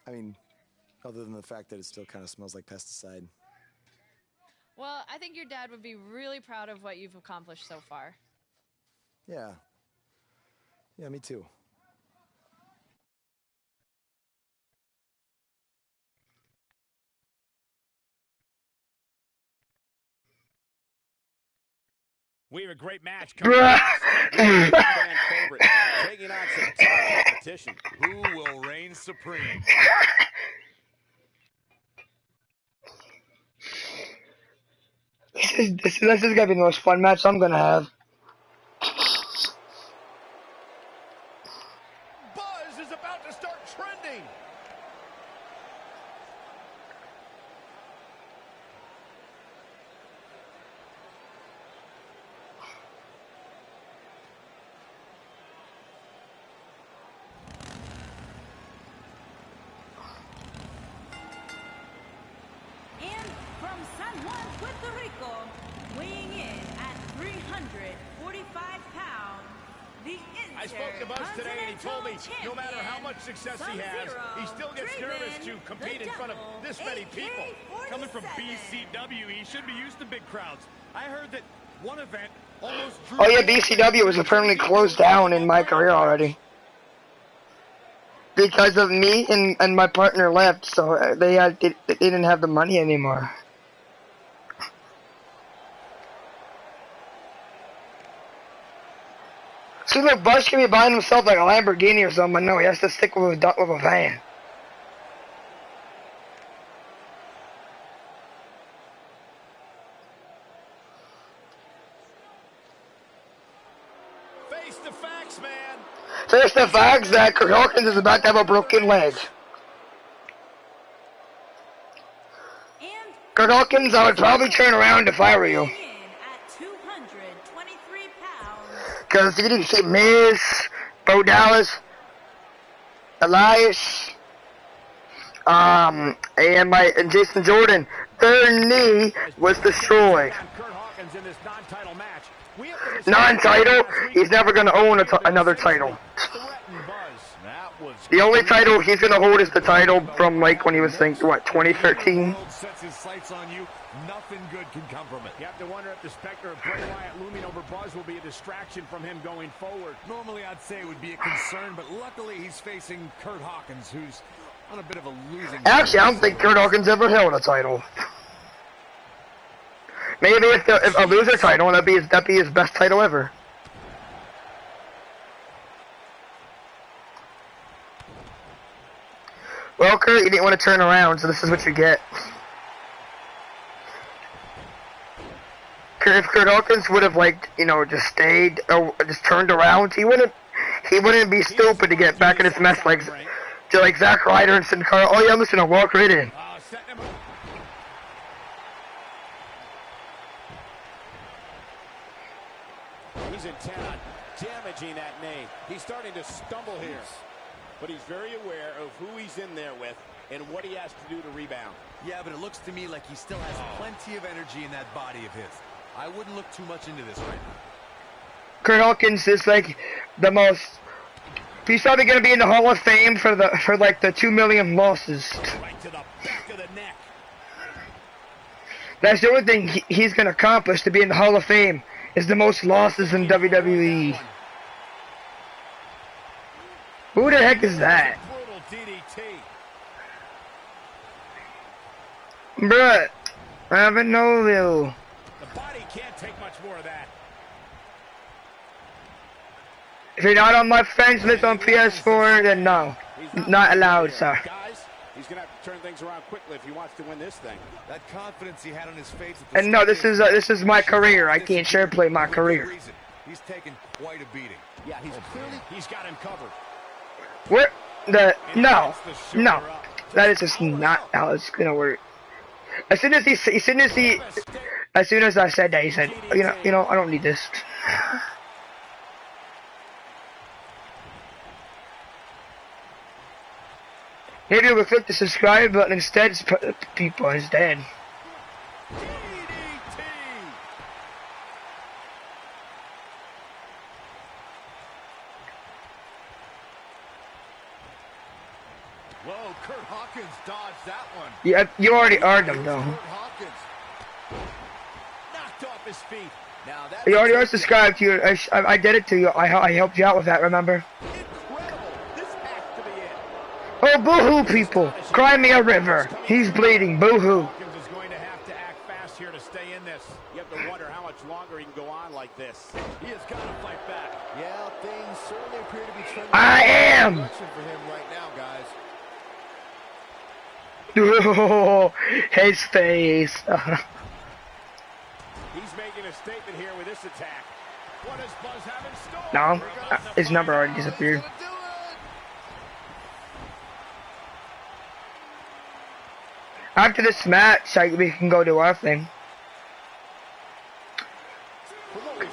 I mean, other than the fact that it still kind of smells like pesticide. Well, I think your dad would be really proud of what you've accomplished so far. Yeah. Yeah, me too. We have a great match coming up. Fan favorite, taking on some tough competition. Who will reign supreme? This is gonna be the most fun match I'm gonna have. Buzz Buzz is about to start trending. And from San Juan, Puerto Rico, weighing in at 345 pounds, the I spoke to Buzz today, and he told me no matter how much success he has, he still gets nervous to compete in front of this many people. Coming from BCW, he should be used to big crowds. I heard that one event almost drew... Oh yeah, BCW was apparently closed down in my career already. Because of me and my partner left, so they didn't have the money anymore. See, look, Bush can be buying himself like a Lamborghini or something, but no, he has to stick with a van. Face the facts, man. Face the facts that Kurt Hawkins is about to have a broken leg. Kurt Hawkins, I would probably turn around if I were you. Because you didn't see Miz, Bo Dallas, Elias, and Jason Jordan. Their knee was destroyed. Non-title, he's never going to own another title. The only title he's going to hold is the title from like when he was, what, 2013? Nothing good can come from it. You have to wonder if the specter of Bray Wyatt looming over Buzz will be a distraction from him going forward. Normally I'd say it would be a concern, but luckily he's facing Kurt Hawkins, who's on a bit of a losing... Actually, I don't think Kurt Hawkins ever held a title. Maybe if a loser title, that'd be his best title ever. Well, Kurt, you didn't want to turn around, so this is what you get. If Kurt Hawkins would have, like, you know, just stayed or just turned around, he wouldn't be stupid to get back in his mess like Zack Ryder and Sin Cara. Oh yeah, I'm just gonna walk right in. He's intent on damaging that knee. He's starting to stumble here, but he's very aware of who he's in there with and what he has to do to rebound. Yeah, but it looks to me like he still has plenty of energy in that body of his. I wouldn't look too much into this right now. Kurt Hawkins is like the most. He's probably gonna be in the Hall of Fame for like the 2 million losses. Right to the back of the neck. That's the only thing he's gonna accomplish to be in the Hall of Fame is the most losses in WWE. Who the heck is that? Bruh, I haven't no clue. The body can't take much more of that. If you're not on my friends list on PS4, then no. Not allowed, sir. Guys, he's going to have to turn things around quickly if he wants to win this thing. That confidence he had on his face. And no, this is my career. I can't share play my career. He's taken quite a beating. Yeah, he's got him covered. What? No. That is just not how it's gonna work. As soon as I said that, he said, you know, I don't need this. Maybe we'll click the subscribe button instead, people instead. Whoa, Kurt Hawkins dodged that one. Yeah, you already are them though. Knocked off his feet. Now that You already are subscribed to you. I did it to you. I helped you out with that, remember? Oh, boo-hoo, people. Cry me a river. He's bleeding. Boo-hoo. Hawkins is going to have to act fast here to stay in this. You have to wonder how much longer he can go on like this. He has got to fight back. Yeah, things certainly appear to be trending I am. for him right now, guys. Oh, his face. He's making a statement here with this attack. What does Buzz have in store? No, his number already disappeared. After this match, we can go do our thing.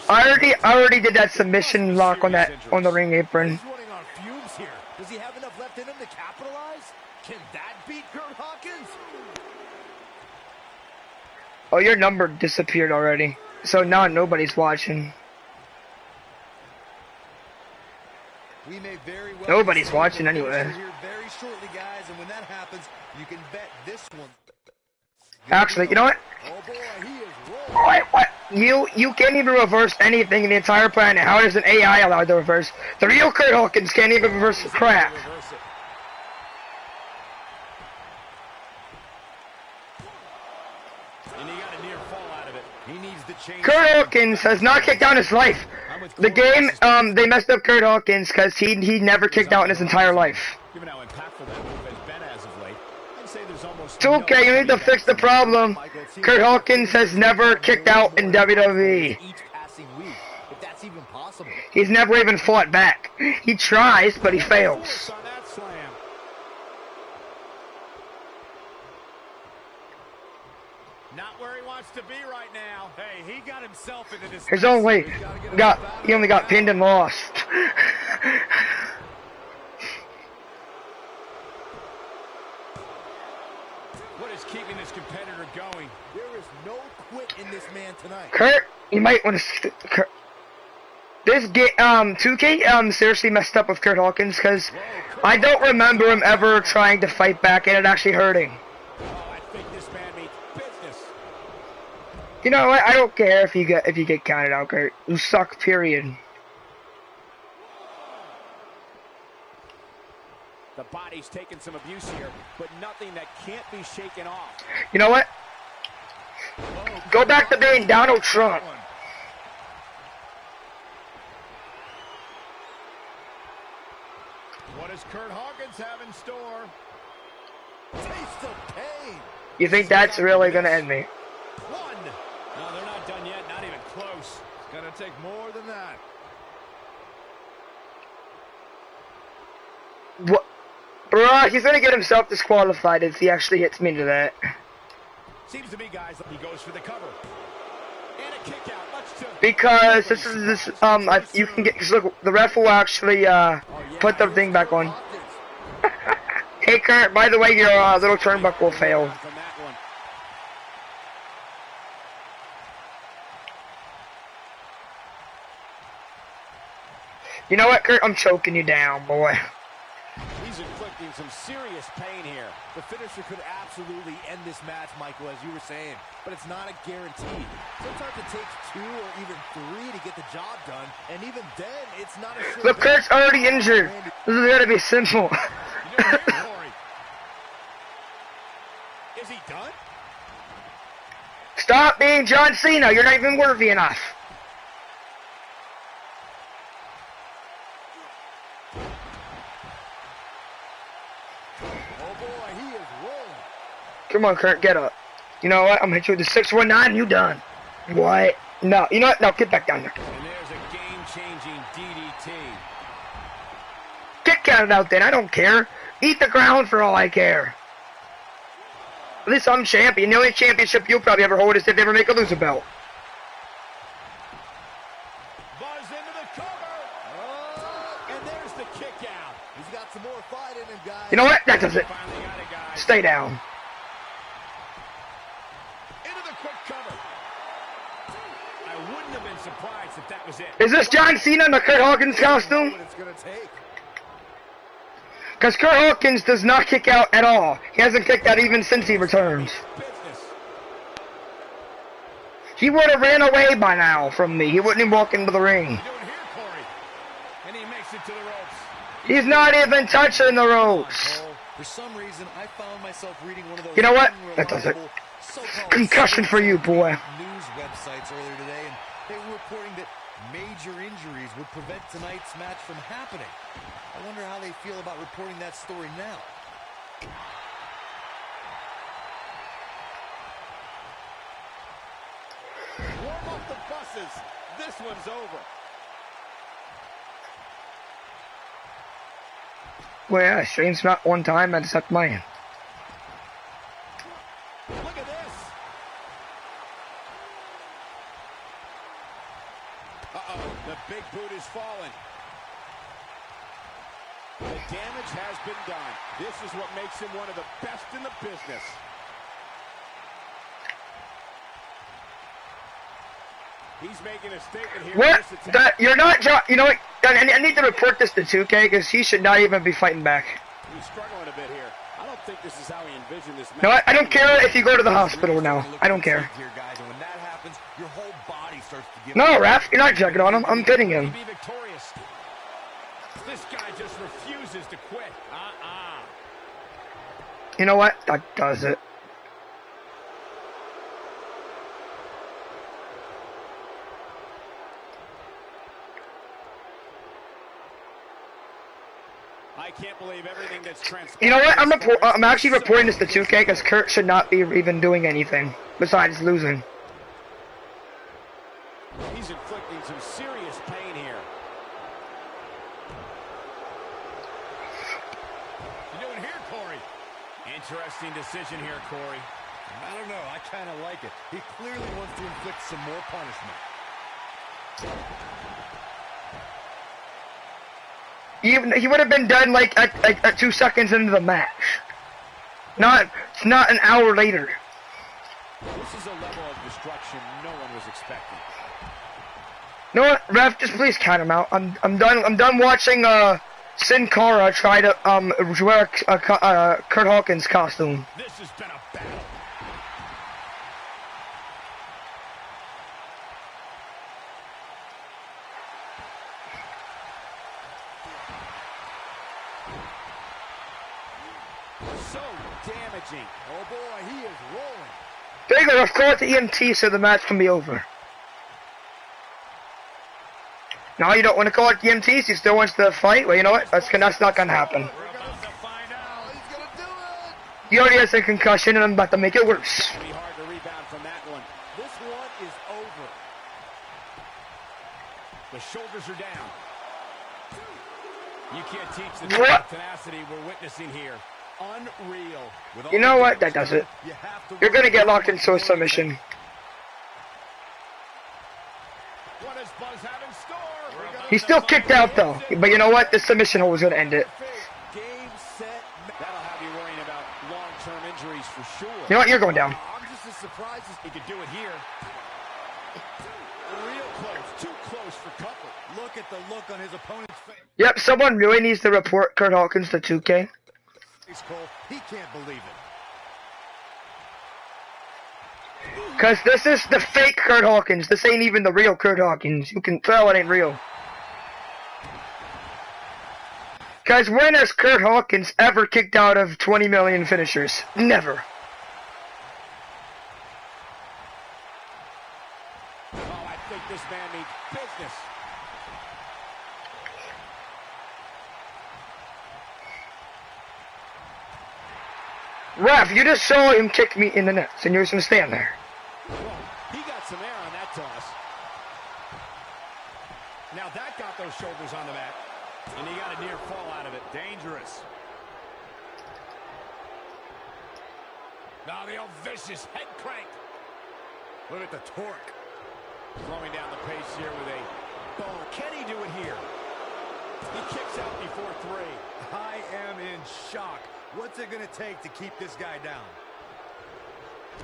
I already did that submission lock on the ring apron. He's running on fumes here. Does he have enough left in him to capitalize? Can that beat Kurt Hawkins? Oh, your number disappeared already. So now nobody's watching. We may very well Nobody's watching anyway. Here very shortly, guys, and when that happens, you can bet this one. Actually, you know what? What? You can't even reverse anything in the entire planet. How is an AI allowed to reverse? The real Kurt Hawkins can't even reverse crap. Kurt Hawkins has not kicked out in his life. The game, they messed up Kurt Hawkins because he never kicked out in his entire life. It's okay, you need to fix the problem. Kurt Hawkins has never kicked out in WWE. He's never even fought back. He tries, but he fails. Not where he wants to be right now. Hey, he got himself into this. His own way. He only got pinned and lost. What is keeping this competitor going? There is no quit in this man tonight. Kurt, you might want to. This game, 2K, seriously messed up with Kurt Hawkins because I don't remember him ever trying to fight back and it actually hurting. You know what? I don't care if you get counted out, Kurt. You suck, period. The body's taking some abuse here, but nothing that can't be shaken off. You know what? Go back to being Donald Trump. What does Kurt Hawkins have in store? Taste of pain. You think that's really gonna end me? No, they're not done yet. Not even close. It's gonna take more than that. What? Bruh, he's gonna get himself disqualified if he actually hits me to that. Seems to me, guys, he goes for the cover. And a kick out. Because you can get, cause look, the ref will actually, put the thing back on. Hey, Kurt, by the way, your, little turnbuckle failed. You know what, Kurt? I'm choking you down, boy. He's inflicting some serious pain here. The finisher could absolutely end this match, Michael, as you were saying, but it's not a guarantee. Sometimes it takes 2 or even 3 to get the job done, and even then, it's not a sure. Look, Kurt's already injured. This is gonna be simple. Is he done? Stop being John Cena. You're not even worthy enough. Come on, Kurt, get up. You know what? I'm gonna hit you with the 619. You done? What? No. You know what? No, get back down there. And there's a game-changing DDT. Get counted out then. I don't care. Eat the ground for all I care. At least I'm champion. The only championship you'll probably ever hold is if they ever make a loser belt. Buzz into the cover. And there's the kick out. He's got some more fight in him, guys. You know what? That does it. Stay down. That was it. Is this John Cena in the Kurt Hawkins costume? Because Kurt Hawkins does not kick out at all. He hasn't kicked out even since he returns. He would have ran away by now from me. He wouldn't even walk into the ring. And he makes it to the ropes. He's not even touching the ropes. For some reason, I found myself reading one of those. You know what? That does it. Concussion for you, boy. News websites earlier today, and they were reporting that major injuries would prevent tonight's match from happening. I wonder how they feel about reporting that story now. Warm up the buses. This one's over. Well, yeah, stream's not one time, I just have mine. The damage has been done. This is what makes him one of the best in the business. He's making a statement here. What? You're not, you know what? I need to report this to 2K because he should not even be fighting back. He's struggling a bit here. I don't think this is how he envisioned this match. No, I don't care if you go to the hospital now. I don't care. No, Raf, you're not checking on him. I'm pitting him. This guy just refuses to quit. You know what? That does it. I can't believe everything that's transpired. You know what? I'm actually reporting this to 2K because Kurt should not be even doing anything besides losing. He's inflicting some serious pain here. You doing here, Corey? Interesting decision here, Corey. I don't know. I kind of like it. He clearly wants to inflict some more punishment. He would have been done like at 2 seconds into the match. It's not an hour later. This is a level of destruction no one was expecting. You know what, ref? Just please count him out. I'm done watching Sin Cara try to wear Kurt Hawkins costume. This has been a battle. So damaging. Oh boy, he is rolling. There you go, of course the EMT so the match can be over. No, you don't want to call it EMTs, he still wants to fight? Well, you know what? That's not gonna happen. He already has a concussion and I'm about to make it worse. It'll be hard to rebound from that one. This one is over. The shoulders are down. You can't teach the type of tenacity we're witnessing here. Unreal. You know what? That does it. You're gonna get locked into a submission. What does Buzz have in store? He's still kicked out though. But you know what? The submission hold was gonna end it. Game, set, that'll have you worrying about long-term injuries for sure. You know what? You're going down. I'm just as surprised as he could do it here. Real close. Too close for comfort. Look at the look on his opponent's face. Yep, someone really needs to report Kurt Hawkins to 2K. He can't believe it. Cause this is the fake Kurt Hawkins. This ain't even the real Kurt Hawkins. You can tell it ain't real. Guys, when has Kurt Hawkins ever kicked out of 20 million finishers? Never. Oh, I think this man means business. Ref, you just saw him kick me in the nuts, and you're just gonna stand there. Well, he got some air on that toss. Now that got those shoulders on the mat, and he got a near fall out of it. Dangerous. Now the old vicious head crank. Look at the torque. Throwing down the pace here with a boom. Can he do it here? He kicks out before 3. I am in shock. What's it going to take to keep this guy down?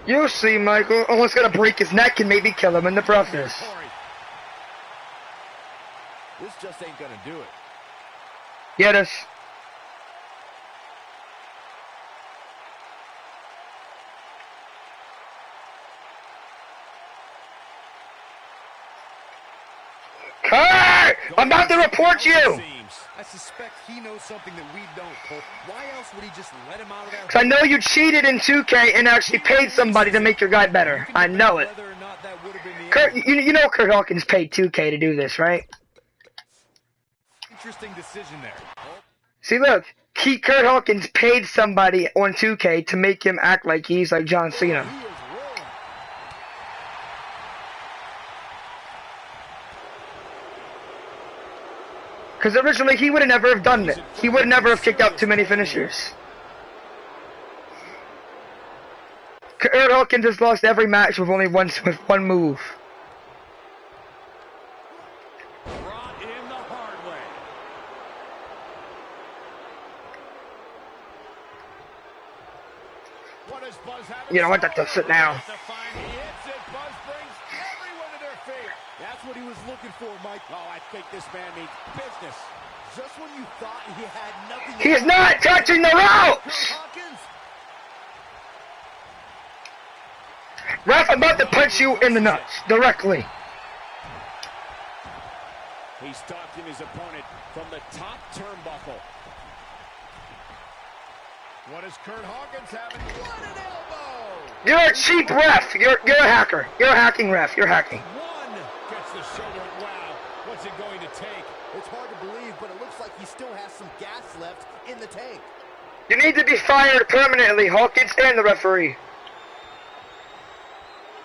You see, Michael. Almost gonna break his neck and maybe kill him in the process. This just ain't gonna do it. Get us. Kurt! I'm about to report you! I suspect he knows something that we don't, Cole. Why else would he just let him out of that? Cause I know you cheated in 2K and actually paid somebody to make your guy better. I know it. Kurt, you know Kurt Hawkins paid 2K to do this, right? Interesting decision there. See, look. Kurt Hawkins paid somebody on 2K to make him act like he's like John Cena. Because originally he would have never have done it. He would never have kicked out too many finishers. Kurt Hawkins has lost every match with only one move. Brought in the hard way. You don't want that to sit down. That's what he was looking for, Mike. Oh, I think this man means business. Just when you thought he had nothing. He is not touching the ropes! Ref, I'm about to punch you in the nuts directly. He stalked his opponent from the top turnbuckle. What is Kurt Hawkins having? What an elbow! You're a cheap ref. You're a hacker. You're a hacking ref. You're hacking. One gets the shoulder. Wow. What's it going to take? It's hard to believe, but it looks like he still has some gas left in the tank. You need to be fired permanently, Hawkins and the referee.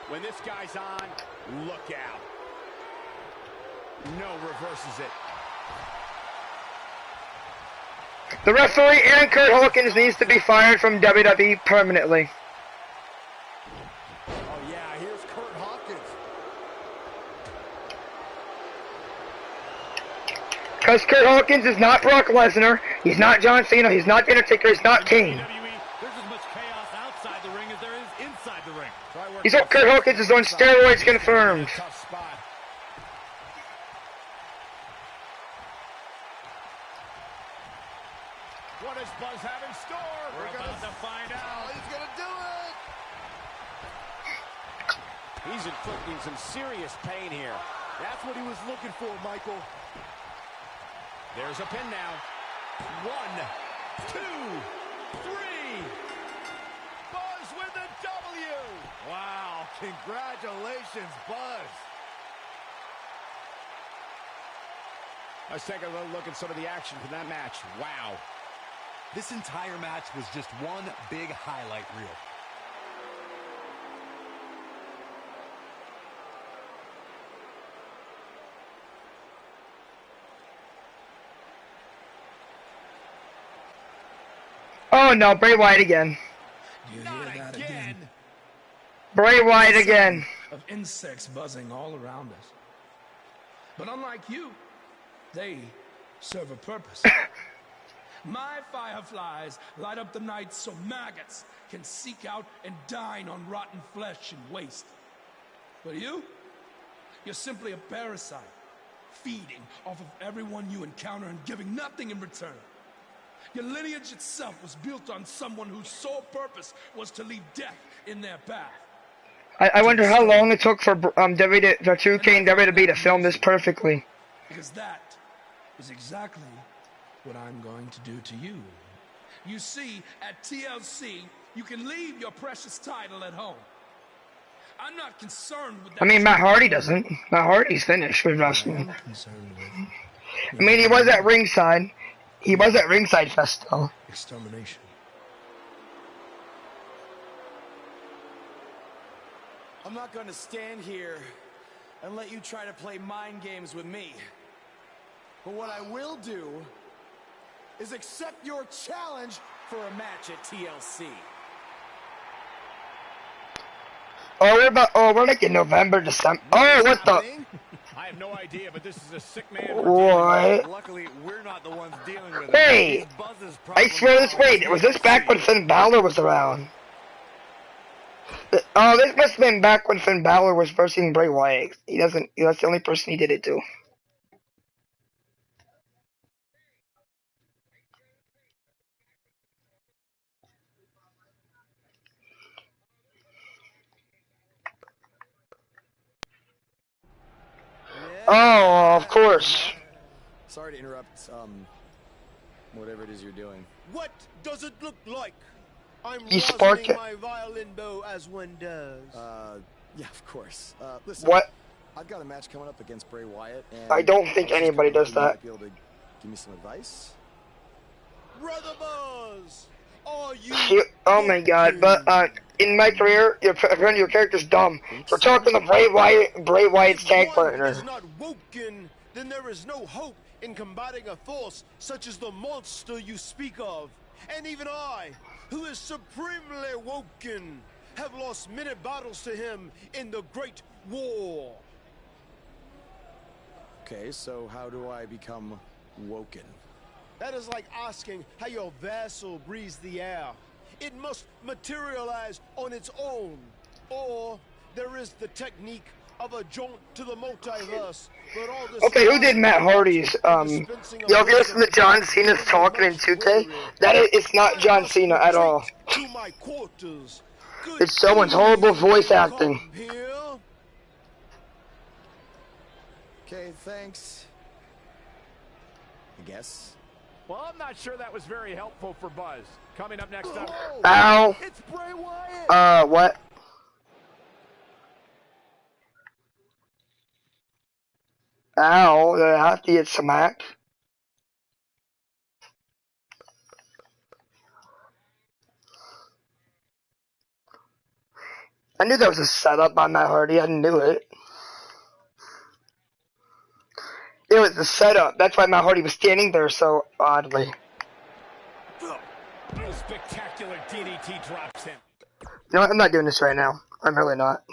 When this guy's on, look out. No, reverses it. The referee and Kurt Hawkins needs to be fired from WWE permanently. Oh yeah, here's Kurt Hawkins. Because Kurt Hawkins is not Brock Lesnar, he's not John Cena, he's not The Undertaker, he's not Kane. There's as much chaos outside the ring as there is inside the ring. He's what Kurt Hawkins is on steroids confirmed. What does Buzz have in store? We're about to find out. He's gonna do it. He's inflicting some serious pain here. That's what he was looking for, Michael. There's a pin now. 1, 2, 3. Buzz with the W. Wow, congratulations, Buzz. Let's take a look at some of the action from that match. Wow. This entire match was just one big highlight reel. Oh no, Bray Wyatt again. You hear that again? Bray Wyatt again. Of insects buzzing all around us. But unlike you, they serve a purpose. My fireflies light up the night so maggots can seek out and dine on rotten flesh and waste. But you're simply a parasite, feeding off of everyone you encounter and giving nothing in return. Your lineage itself was built on someone whose sole purpose was to leave death in their path. I wonder how long it took for Wwe2k and WWE to film this perfectly. Because that is exactly what I'm going to do to you. You see, at TLC, you can leave your precious title at home. I'm not concerned with that. I mean, Matt Hardy doesn't. Matt Hardy's finished with wrestling. I mean, he was at ringside. He was at Ringside Festival. Extermination. I'm not going to stand here and let you try to play mind games with me. But what I will do is accept your challenge for a match at TLC. We're like in November, December. Oh, what the? I have no idea, but this is a sick man. What? Luckily, we're not the ones dealing with it. Wait! I swear this, wait, was this back when Finn Balor was around? Oh, this must have been back when Finn Balor was versing Bray Wyatt. That's the only person he did it to. Oh, of course. Sorry to interrupt, whatever it is you're doing. What does it look like? I'm rosining my violin bow as one does. Yeah, of course. Listen, what? I've got a match coming up against Bray Wyatt, and I don't think anybody does that. You might be able to give me some advice? Brother Buzz, are you? Oh my God! But in my career, your character's dumb. We're talking to Bray Wyatt's tag partner. If one is not woken, then there is no hope in combating a force such as the monster you speak of. And even I, who is supremely woken, have lost many battles to him in the Great War. Okay, so how do I become woken? That is like asking how your vessel breathes the air. it must materialize on its own. Or there is the technique of a jaunt to the multiverse. But all this Okay, who did Matt Hardy's? Yo, if you listen to John Cena's talking in 2K, it's not John Cena at all. It's someone's horrible voice acting. Okay, thanks. I guess. Well, I'm not sure that was very helpful for Buzz. Coming up next up. Ow. It's Bray Wyatt. What? Ow, did I have to get smacked? I knew that was a setup by Matt Hardy. I knew it. It was the setup. That's why Matt Hardy was standing there so oddly. A spectacular DDT drops him. You know what? I'm not doing this right now. I'm really not.